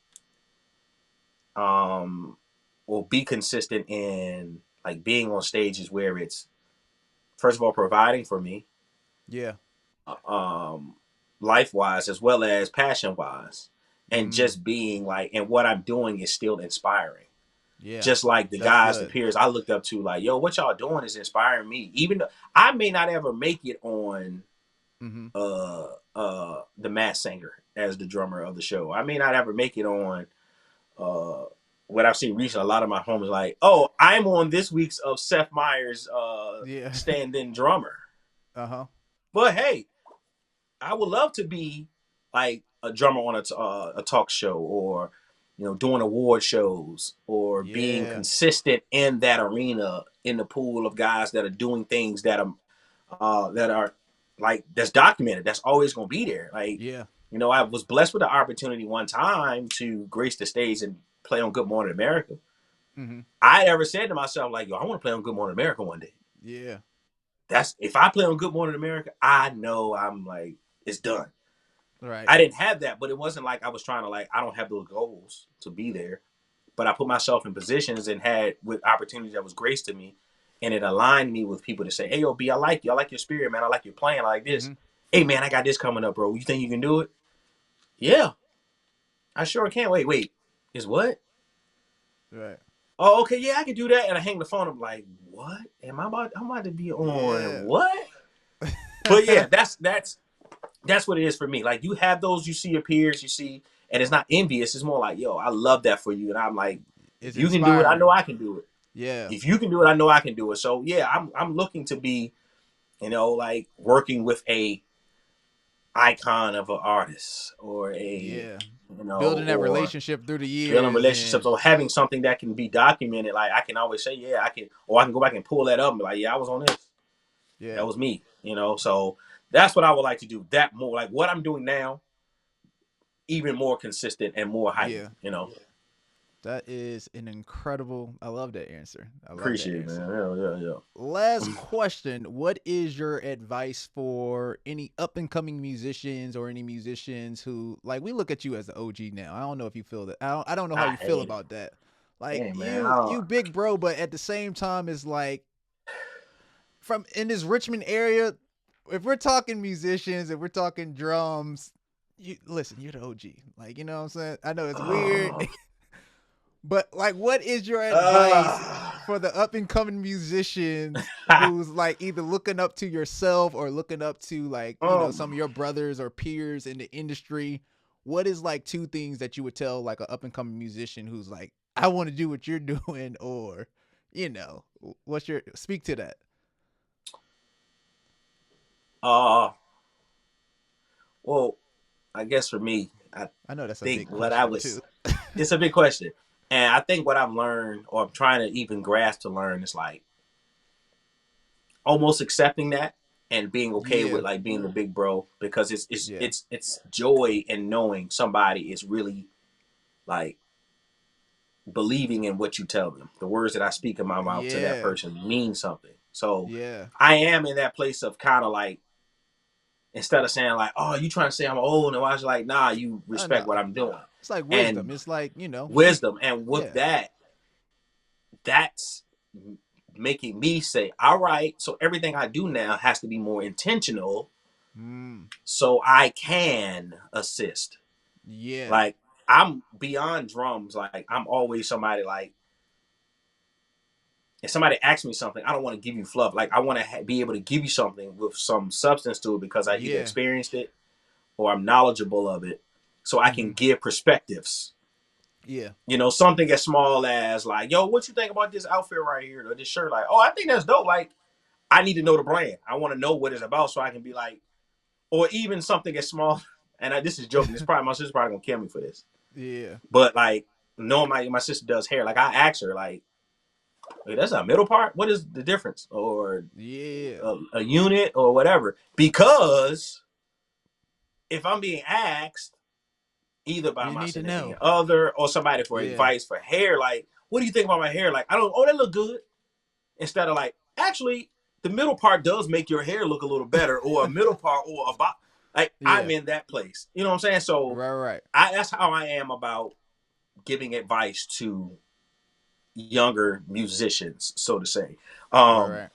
Or be consistent in like being on stages where it's first of all providing for me, Yeah. um, life wise as well as passion wise, and Mm. just being like, and what I'm doing is still inspiring. Yeah. Just like the That's guys, the good. peers I looked up to, like, yo, what y'all doing is inspiring me. Even though I may not ever make it on Mm-hmm. the Mass Singer as the drummer of the show. I may not ever make it on uh what I've seen recently. A lot of my homies like, oh, I'm on this week's of Seth Meyers Yeah. stand-in drummer. Uh-huh. But hey, I would love to be like a drummer on a talk show, or doing award shows, or being Yeah. consistent in that arena in the pool of guys that are doing things that are like that's documented. That's always going to be there. Like Yeah. I was blessed with the opportunity one time to grace the stage and play on Good Morning America. Mm-hmm. I ever said to myself like, yo, I want to play on Good Morning America one day. Yeah. That's if I play on Good Morning America, I know I'm like it's done. Right. I didn't have that, but it wasn't like I was trying to like I don't have those goals to be there. But I put myself in positions and had with opportunities that was graced to me, and it aligned me with people to say, "Hey, yo, B, I like you. I like your spirit, man. I like your playing. I like this. Mm-hmm. Hey, man, I got this coming up, bro. You think you can do it? Yeah, I sure can. Wait, is what? Right. Oh, okay, yeah, I can do that. And I hang the phone. I'm like, what? I'm about to be on Yeah. what? But yeah, that's what it is for me. Like you have those, you see your peers, you see, and it's not envious. It's more like, yo, I love that for you. And I'm like, if It's you can do it, I know inspiring. I can do it. Yeah. If you can do it, I know I can do it. So yeah, I'm looking to be, like working with a icon of an artist, or a, Yeah. Building that or relationship through the building years relationships, and or having something that can be documented. Like I can always say, yeah, I can, or I can go back and pull that up and be like, yeah, I was on this. That yeah. was me. So that's what I would like to do. That more like what I'm doing now, even more consistent and more heightened. Yeah. That is an incredible. I love that answer. I love that Appreciate it, answer. man. Yeah. Last question. What is your advice for any up and coming musicians or any musicians who like we look at you as the OG now? I don't know if you feel that. I don't know how I you feel hate it. about that. Like Hey, man. you big bro, but at the same time it's like from in this Richmond area, if we're talking musicians, if we're talking drums, you listen, you're the OG. Like, you know what I'm saying? I know it's weird. But like, what is your advice Uh, for the up and coming musicians who's like either looking up to yourself or looking up to like, you know, some of your brothers or peers in the industry? What is like two things that you would tell like an up and coming musician who's like, I want to do what you're doing, or, you know, what's your speak to that? uh, well, I guess for me, I I know that's a think big what I question was, too. it's a big question. And I think what I've learned, or I'm trying to even grasp to learn, is like almost accepting that and being okay Yeah, with like being the big bro, because it's it's yeah, it's it's joy in knowing somebody is really like believing in what you tell them. The words that I speak in my mouth to that yeah, person mean something. So yeah. I am in that place of kind of like, instead of saying like, "Oh, you trying to say I'm old," and I was like, "Nah, you I respect know. what I'm doing," It's like wisdom. and It's like, you know, wisdom. And with yeah, that, that's making me say, "All right, so everything I do now has to be more intentional, mm, so I can assist." yeah, Like I'm beyond drums. Like I'm always somebody like, if somebody asks me something, I don't want to give you fluff. Like I want to be able to give you something with some substance to it, because I either yeah, experienced it or I'm knowledgeable of it, so I can mm-hmm, give perspectives. yeah, You know, something as small as like, "Yo, what you think about this outfit right here or this shirt?" Like, "Oh, I think that's dope." Like, I need to know the brand. I want to know what it's about so I can be like, or even something as small. And this is joking. This probably my sister's probably gonna kill me for this, yeah, but like, knowing my sister does hair, like I asked her like, "Wait, that's a middle part. What is the difference?" Or yeah. a unit or whatever. Because if I'm being asked either by You my need to significant know. other or somebody for Yeah, advice for hair, like, "What do you think about my hair?" Like, I don't. "Oh, that look good." Instead of like, "Actually, the middle part does make your hair look a little better," or a middle part or a bot. Like I'm yeah. in that place. You know what I'm saying? So Right, right, that's how I am about giving advice to younger musicians, so to say. right, Um, right.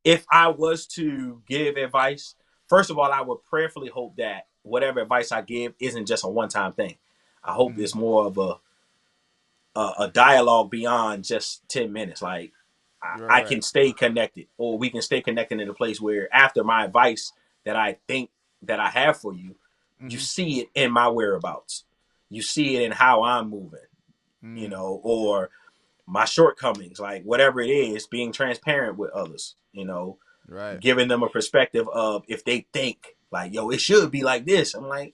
if I was to give advice, first of all, I would prayerfully hope that whatever advice I give isn't just a one-time thing. I hope Mm-hmm. it's more of a dialogue beyond just 10 minutes. Like Right, I right. can stay connected, or we can stay connected in a place where after my advice that I think that I have for you, you Mm-hmm. see it in my whereabouts. You see it in how I'm moving, Mm, or my shortcomings, like whatever it is, being transparent with others, right, giving them a perspective of if they think like, "Yo, it should be like this." I'm like,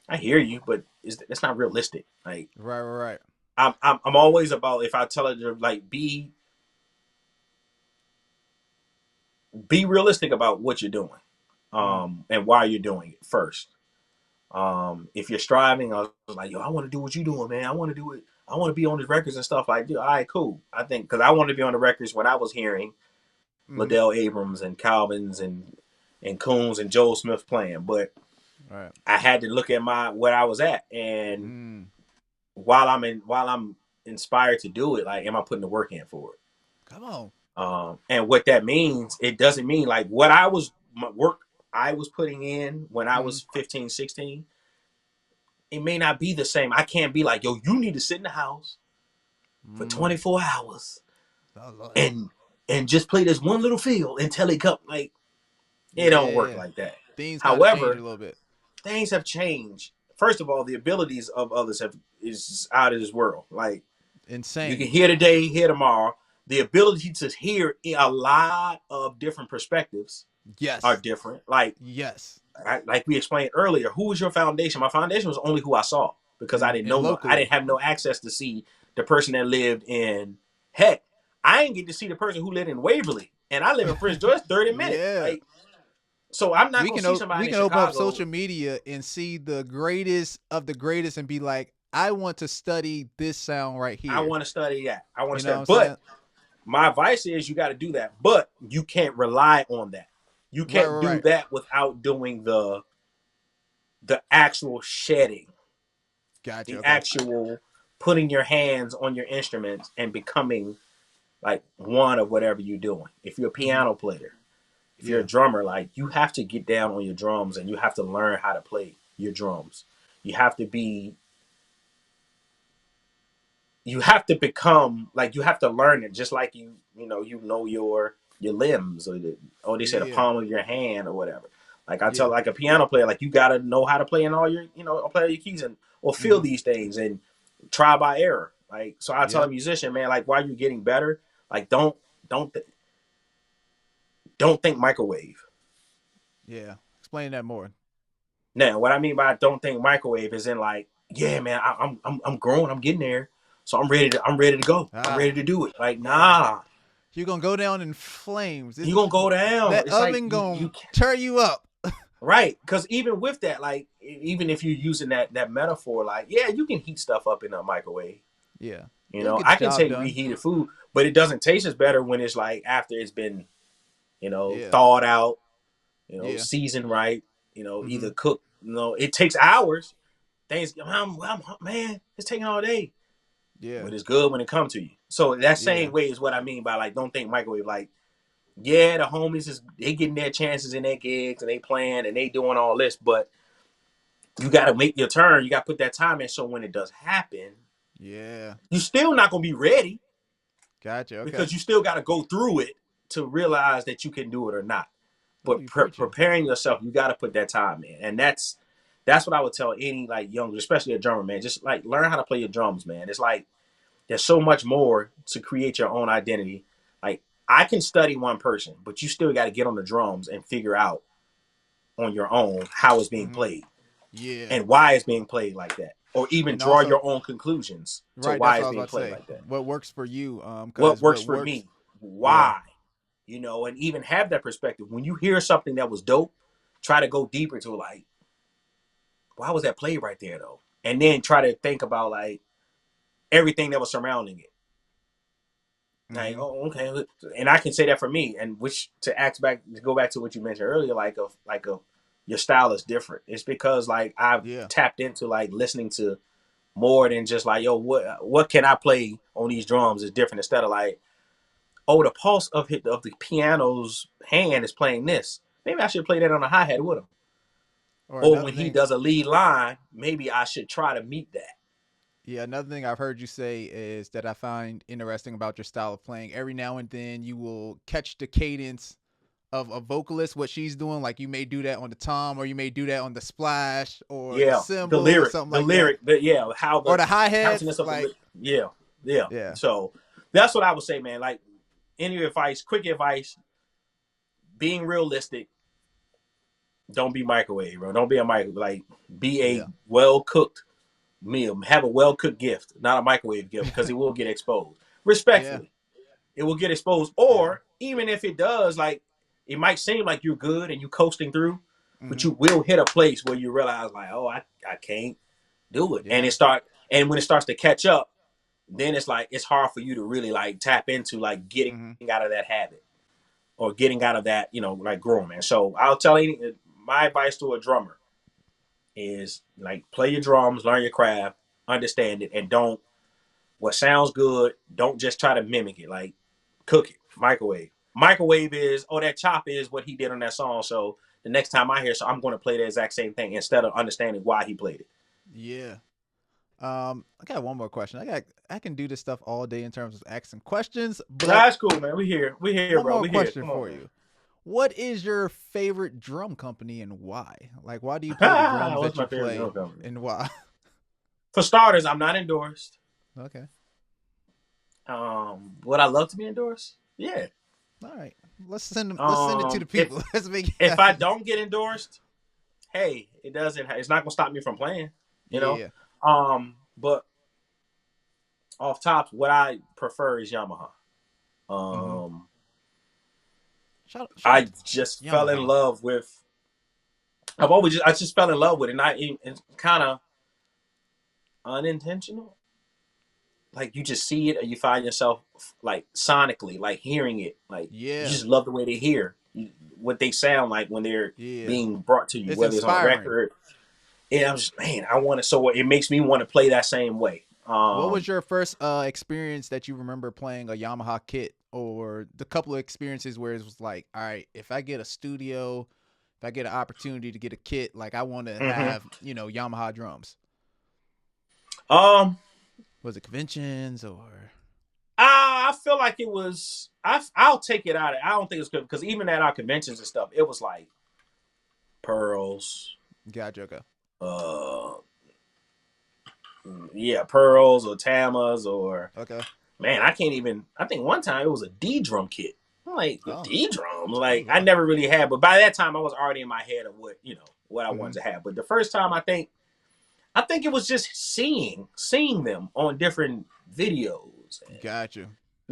I hear you, but it's not realistic. Like right, right, I'm always about, if I tell her to like be realistic about what you're doing, mm, and why you're doing it first. If you're striving, I was like, "Yo, I want to do what you're doing, man. I want to do it. I want to be on the records and stuff like that." All right, cool. I think because I wanted to be on the records when I was hearing mm-hmm. Liddell Abrams and Calvin's and Coons and Joel Smith playing, but Right. I had to look at my where I was at, and Mm. while I'm inspired to do it, like, am I putting the work in for it? Come on. And what that means, it doesn't mean like what my work I was putting in when I Mm, was 15, 16. It may not be the same. I can't be like, "Yo, you need to sit in the house for mm. 24 hours Oh Lord. and just play this one little field until it come." Like, it don't work Yeah. like that. Things got to change a However, little bit. things have changed. First of all, the abilities of others have is out of this world. Like, you can Insane. hear today, hear tomorrow. The ability to hear a lot of different perspectives are Yes. different. Like Yes. like we explained earlier, who was your foundation? My foundation was only who I saw, because I didn't And know I locally. didn't have no access to see the person that lived in, heck, I didn't get to see the person who lived in Waverly, and I live in Prince George, 30 minutes. Yeah. Like, so I'm not We gonna can see somebody we in can open up Chicago. social media and see the greatest of the greatest and be like, I want to study this sound right I here. want to study that. I want to You know what study, I'm but saying? my advice is you got to do that, but you can't rely on that. You Right, can't right, do right. that without doing the actual shedding, Gotcha. the Okay. actual putting your hands on your instruments and becoming like one of whatever you're doing. If you're a Mm-hmm. piano player, if you're a Yeah. drummer, like, you have to get down on your drums and you have to learn how to play your drums. You have to be you have to become like you have to learn it, just like you know your limbs or they say the Yeah. palm of your hand or whatever. Like I tell Yeah. like a piano player, like you gotta know how to play in all your play all your keys and or feel Mm-hmm. these things and try by error. Like so, I tell a Yep. musician, man, like while you're getting better, like don't don't think microwave. Yeah. Explain that more. Now, what I mean by don't think microwave is in like, yeah, man, I'm growing, I'm getting there, so I'm ready to go, I'm Ah. ready to do it. Like, Yeah. nah, You're gonna go down in flames. you gonna go down. That It's like oven you gonna tear you up. right, because even with that, like, even if you're using that metaphor, like, yeah, you can heat stuff up in a microwave. Yeah. You It'll know, get the I can job take done. reheated food, but it doesn't taste as better when it's like after it's been, Yeah. thawed out, Yeah. seasoned right, Mm-hmm. either cooked. It takes hours. Things, man, it's taking all day, Yeah. but it's good when it comes to you. So that Yeah. same way is what I mean by like, don't think microwave. Like, yeah, the homies they getting their chances in their gigs and they playing and they doing all this, but you got to make your turn. You got to put that time in. So when it does happen, Yeah. you still not gonna be ready Gotcha. Okay. because you still got to go through it to realize that you can do it or not. Oh, But you preaching. preparing yourself, you got to put that time in, and that's what I would tell any like young, especially a drummer, man. Just like learn how to play your drums, man. It's like there's so much more to create your own identity. Like I can study one person, but you still got to get on the drums and figure out on your own how it's being Mm-hmm. played Yeah. and why it's being played like that, or even And draw also, your own conclusions to right, why that's what it's I was being about to played say. like that. What works for you? What Because works what for works. me? Yeah. Why? And even have that perspective. When you hear something that was dope, try to go deeper to like, why was that played right there though? And then try to think about like everything that was surrounding it. Like, Mm-hmm. oh, okay, and I can say that for me, and which to go back to what you mentioned earlier, like your style is different. It's because like I've Yeah. tapped into like listening to more than just like, yo, what can I play on these drums is different instead of like, oh, the pulse of the piano's hand is playing this. Maybe I should play that on a hi hat with him. Or Or another when he thing. does a lead line, maybe I should try to meet that. Yeah, another thing I've heard you say is that I find interesting about your style of playing. Every now and then you will catch the cadence of a vocalist, what she's doing. Like you may do that on the tom, or you may do that on the splash, or the Yeah, cymbal, or something the like that, lyric, but yeah, how or the the hi hats. countenance of Like, yeah, yeah. yeah, So that's what I would say, man. Like any advice, quick advice, being realistic. Don't be microwave, bro. Don't be a microwave. Like be a yeah, well cooked meal. Have a well cooked gift, not a microwave gift, because it will get exposed. yeah, Respectfully, it will get exposed. yeah. Or even if it does, like it might seem like you're good and you coasting through, but Mm-hmm. you will hit a place where you realize, like, oh, I can't do it, Yeah. and when it starts to catch up, then it's like it's hard for you to really like tap into like getting Mm-hmm. out of that habit or getting out of that, like growing, man. So I'll tell you, my advice to a drummer is like play your drums, learn your craft, understand it, and don't what sounds good. Don't just try to mimic it. Like cook it, microwave. Microwave is that chop is what he did on that song. So the next time I hear, so I'm going to play the exact same thing instead of understanding why he played it. Yeah. I got one more question. I can do this stuff all day in terms of asking questions, but That's cool, man. We here, one bro. more We here. question Come on, for man. you. What is your favorite drum company and why? Like, why do you play the drums What's that you my favorite play drum company? and why? For starters, I'm not endorsed. Okay. Would I love to be endorsed? Yeah. All right. Let's send it to the If people. Let's make it if I happen. don't get endorsed, hey, it's not gonna stop me from playing. You know. Yeah. But off top, what I prefer is Yamaha. Mm-hmm. Um, Shout out I to just fell in Yamaha. love with. I just fell in love with it. Not even it's kind of unintentional. Like you just see it, and you find yourself like sonically, like hearing it. Like you Yeah. just love the way they hear what they sound like when they're Yeah. being brought to you, It's whether it's on a inspiring. record. And I'm just man, I want to. So it makes me want to play that same way. What was your first experience that you remember playing a Yamaha kit, or the couple of experiences where it was like, all right, if I get a studio, if I get an opportunity to get a kit, like I want to hmm have, Yamaha drums. Um, Was it conventions or? I feel like it was. I'll take it out. I don't think it's good because even at our conventions and stuff, it was like pearls. Gotcha. Okay. Uh, yeah, pearls or tamas or Okay. man, I can't even. I think one time it was a D drum kit. I'm like a Oh. D drum. Oh Like I wow. never really had, but by that time I was already in my head of what I Mm-hmm. wanted to have. But the first time I think it was just seeing them on different videos and Gotcha.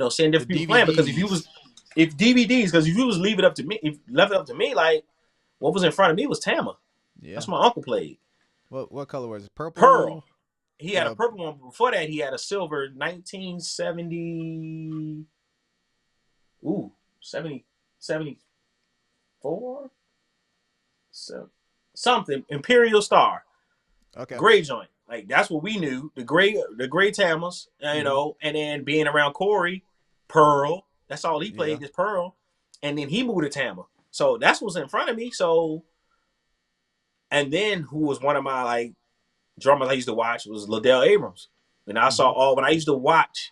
seeing The different people playing because DVDs. if DVDs because if you was leave it up to me if left it up to me like what was in front of me was Tama. Yeah. That's my uncle played. What color was it? Pearl. Purple. He had a The purple one. Before that, he had a silver 1970. Ooh, 70, 74? So, something. Imperial Star. okay. Gray joint. Like, that's what we knew. The gray Tamas, Mm-hmm. and then being around Corey, Pearl. That's all he Yeah. played is Pearl. And then he moved to Tama. So, that's what's in front of me. So, and then who was one of my, like, drummers I used to watch was Liddell Abrams. And I Mm-hmm. saw when I used to watch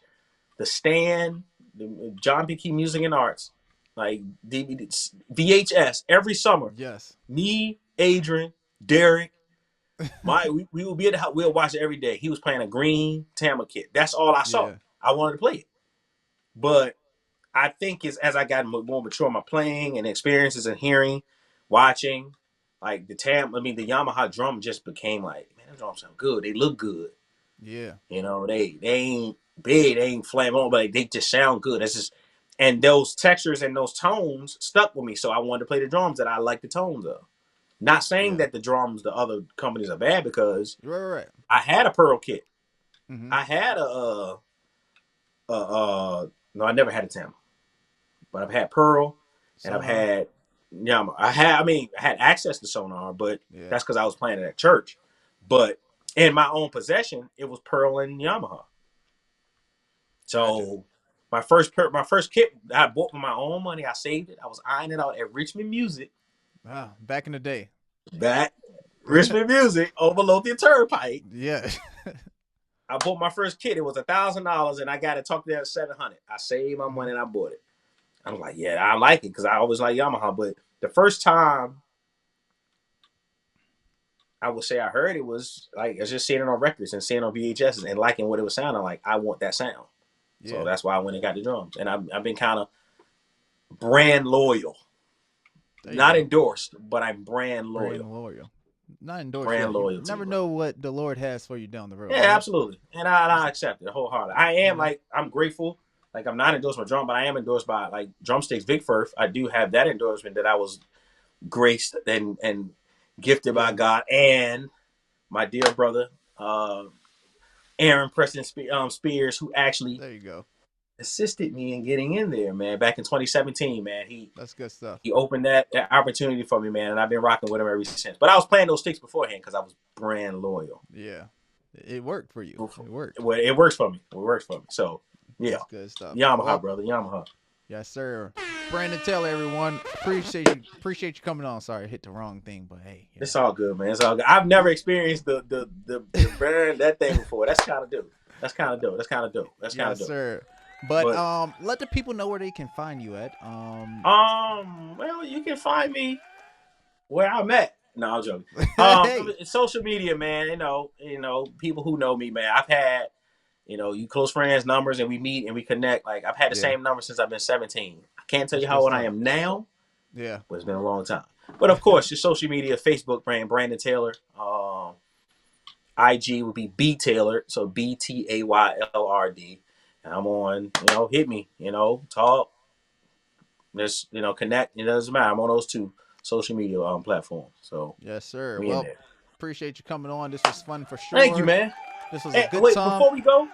the Stand, the John P. Key Music and Arts, like DVD, VHS every summer. Yes. Me, Adrian, Derek, we would be at the house. We'll watch it every day. He was playing a green Tama kit. That's all I saw. Yeah. I wanted to play it, but I think as I got more mature in my playing and experiences and hearing, watching, like the Yamaha drum just became like, man, those drums sound good. They look good. Yeah. They ain't big, they ain't flaming, but they just sound good. That's just, and those textures and those tones stuck with me. So I wanted to play the drums that I like the tones of. Not saying Yeah. that the drums, the other companies are bad because Right. I had a Pearl kit. Mm-hmm. I had no, I never had a Tam, but I've had Pearl and I've Sonar. had Yamaha. I had access to Sonar, but Yeah. that's because I was playing it at church. But in my own possession, it was Pearl and Yamaha. Gotcha. So my first kit I bought with my own money. I saved it. I was eyeing it out at Richmond Music. Wow. Back in the day. That Richmond Music over Lothian Turnpike. Yeah. I bought my first kit. It was $1,000, and I got it talked there at $700. I saved my money and I bought it. I was like, yeah, I like it because I always like Yamaha. But the first time I would say I heard it was like I was just seeing it on records and seeing it on VHS and liking what it was sounding like. I want that sound. So Yeah. that's why I went and got the drums. And I've been kind of brand loyal. There you Not go. endorsed, but I'm brand Brand loyal. loyal. Not endorsed Brand yet. You loyalty, never bro. know what the Lord has for you down the road, Yeah, right? absolutely. And I accept it wholeheartedly. I am Mm-hmm. I'm grateful. Like I'm not endorsed by drum, but I am endorsed by like Drumsticks Vic Firth. I do have that endorsement that I was graced and gifted by Yeah. God and my dear brother, Aaron Preston Spears, who actually There you go. assisted me in getting in there, man. Back in 2017, man, That's good stuff. he opened that opportunity for me, man, and I've been rocking with him ever since. But I was playing those sticks beforehand because I was brand loyal. Yeah. It worked for you. It worked. Well, it works for me. It works for me. So, yeah, That's good stuff. Yamaha, Well, brother, Yamaha. yes, sir. Brandon Taylor, everyone. Appreciate you coming on. Sorry, I hit the wrong thing, but hey. It's all good, man. It's all good. I've never experienced the burn that thing before. That's kind of dope. That's kind of dope. Yes, sir. But But let the people know where they can find you at. well, you can find me where I'm at. No, I'm joking. Hey. Social media, man. People who know me, man. I've had, you close friends numbers, and we meet and we connect. Like I've had the Yeah. same number since I've been 17. I can't tell That's you good how old I stuff. am now, Yeah. but it's been a long time. But of course, your social media, Facebook brand Brandon Taylor. IG would be B Taylor, so BTAYLRD. And I'm on, hit me, talk, just connect. It doesn't matter. I'm on those two social media platforms. So Yes, sir. we in Well, there. appreciate you coming on. This was fun for sure. Thank you, man. This was Hey, a good wait, time. before we go,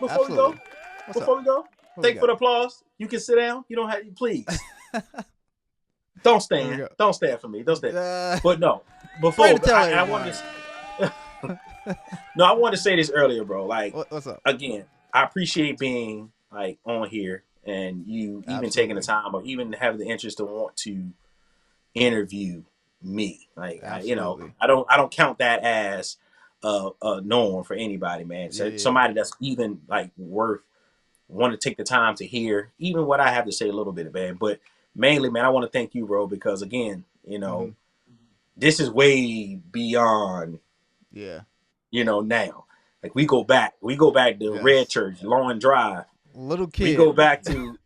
Absolutely. What's up? What we thank you for got? the applause. You can sit down. You don't have, please. Don't There we stand. go. Don't stand for me. Don't stand. Uh, But no, before Brandon Taylor, I wanted to. No, I wanted to say this earlier, bro. Like, what's up? again, I appreciate being like on here and you even taking the Absolutely. time or even having the interest to want to interview me. Like, Absolutely. I don't count that as a norm for anybody, man. So Yeah, yeah. somebody that's even like worth want to take the time to hear even what I have to say a little bit, man. But mainly, man, I want to thank you, bro, because again, Mm-hmm. this is way beyond, Yeah. now. Like we go back to Red Yes. Church, Lawn Drive. Little We kid. go back to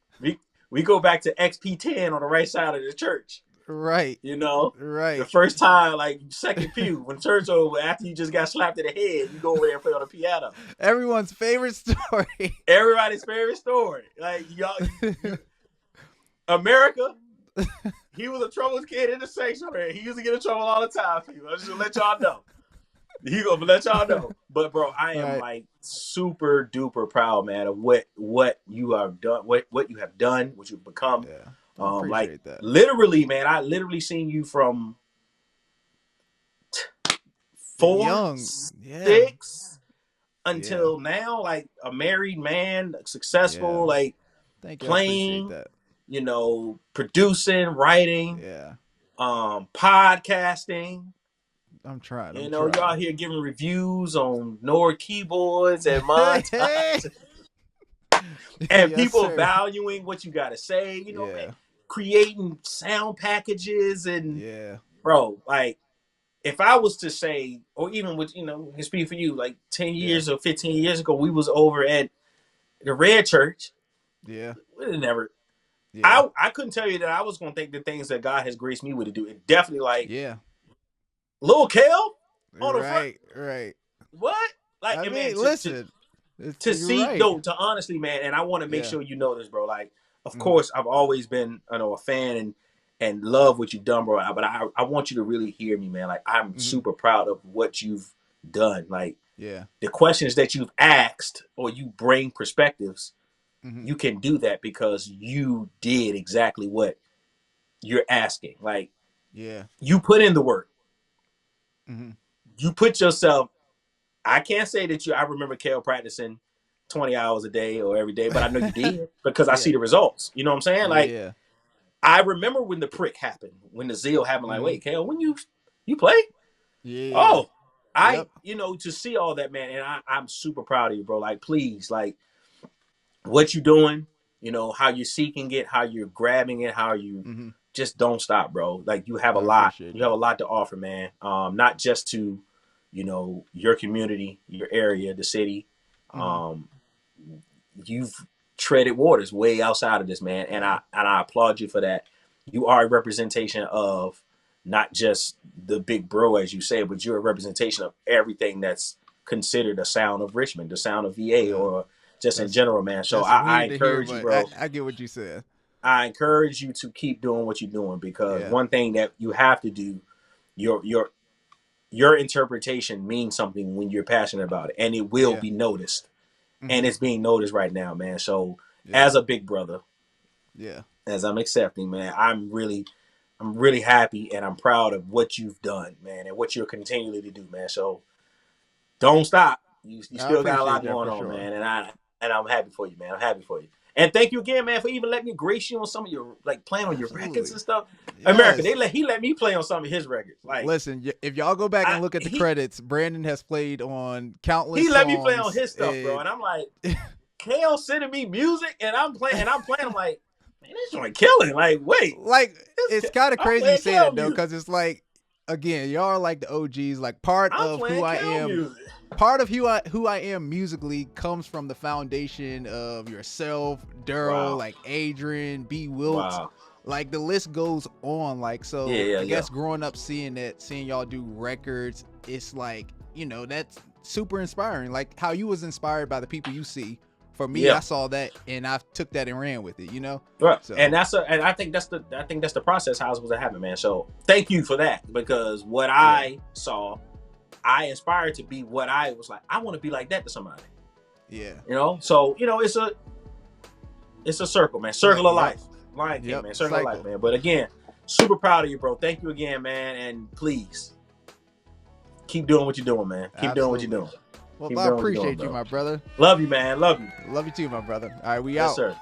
we go back to XP10 on the right side of the church. Right. The Right. first time, like second pew, when church over, after you just got slapped in the head, you go over there and play on the piano. Everyone's favorite story. Everybody's favorite story. Like y'all, America. He was a troubled kid in the sanctuary. He used to get in trouble all the time. People, I just want to let y'all know. He gonna let y'all know. But bro, I am Right. like super duper proud, man, of what you have done, what you have done, what you've become. Yeah. I Like appreciate that. literally, man, I literally seen you from four, Young. Yeah. six Yeah. until now, like a married man, successful, Yeah. like Thank you. I appreciate playing, that. producing, writing, Yeah. podcasting. I'm trying. I'm You trying. out here giving reviews on Nord keyboards and Hey, hey. MONTAGE, and Yes, people sir. valuing what you got to say. Man, Yeah. creating sound packages and Yeah. bro, like if I was to say, or even with can speak for you, like 10 years Yeah. or 15 years ago, we was over at the Red Church. Yeah. We never. Yeah. I couldn't tell you that I was gonna think the things that God has graced me with to do. It definitely like Yeah. Lil Kel on the front. Right. Right. What? Like, I and man, mean, listen. to You're see right. though, to honestly, man, and I want to make Yeah. sure you know this, bro. Like, of Mm-hmm. course, I've always been, a fan and love what you've done, bro. But I want you to really hear me, man. Like, I'm Mm-hmm. super proud of what you've done. Like, Yeah. the questions that you've asked or you bring perspectives, Mm-hmm. you can do that because you did exactly what you're asking. Like, Yeah. you put in the work. Mm-hmm. You put yourself. I can't say that I remember Kel practicing 20 hours a day or every day, but I know you did because I Yeah. see the results. You know what I'm saying? Yeah. Like, Yeah. I remember when the prick happened, when the zeal happened. Like, Mm-hmm. wait, Kel, when you play? Yeah. Oh, I, Yep. to see all that, man, and I'm super proud of you, bro. Like, please, like, what you doing? How you're seeking it, how you're grabbing it, how you Mm-hmm. just don't stop, bro. Like, you have a I lot. appreciate You have a that. lot to offer, man. Not just to, your community, your area, the city. Mm-hmm. Um, you've treaded waters way outside of this, man, and Yeah. I applaud you for that. You are a representation of not just the big bro, as you say, but you're a representation of everything that's considered a sound of Richmond, the sound of VA, Yeah. or just in That's general, man. So that's I weird to hear, encourage you, but bro. I get what you said. I encourage you to keep doing what you're doing because Yeah. one thing that you have to do, your interpretation means something when you're passionate about it, and it will Yeah. be noticed, and Mm-hmm. it's being noticed right now, man. So Yeah. as a big brother, Yeah. as I'm accepting, man, I'm really happy and I'm proud of what you've done, man, and what you're continually to do, man. So don't stop. You I still got a appreciate lot that going for on, sure. man, and I'm happy for you, man. I'm happy for you. And thank you again, man, for even letting me grace you on some of your like playing on your records Absolutely. and stuff. America, Yes. he let me play on some of his records. Like Listen, if y'all go back I and look at the he credits, Brandon has played on countless he let me play on songs. his stuff, bro. And I'm like, Kale sending me music and I'm playing. I'm like, man, this joint killing. Like, wait, Like, it's kind of I'm crazy you playing say Kale that though, music. because it's like, again, y'all are like the OGs. Like, part I'm of who playing I Kale am, music. part of who I am musically comes from the foundation of yourself, Daryl, Wow. like Adrian, B. Wilt. Wow. Like, the list goes on. Like, so Yeah. I guess growing up seeing y'all do records, it's like, that's super inspiring. Like how you was inspired by the people you see. For me, Yeah. I saw that and I took that and ran with it, Right. So, And I think that's the process how it's supposed to happen, man. So thank you for that because what yeah. I saw, I inspired to be what I was like. I want to be like that to somebody. Yeah. So it's a circle, man. Circle of life. Lion King, man. Circle of life, man. But again, super proud of you, bro. Thank you again, man. And please keep doing what you're doing, man. Keep doing what you're doing. Well, Keep I doing what you're appreciate doing, you, bro. my brother. Love you, man. Love you. Love you too, my brother. All right, we Yes, out. sir.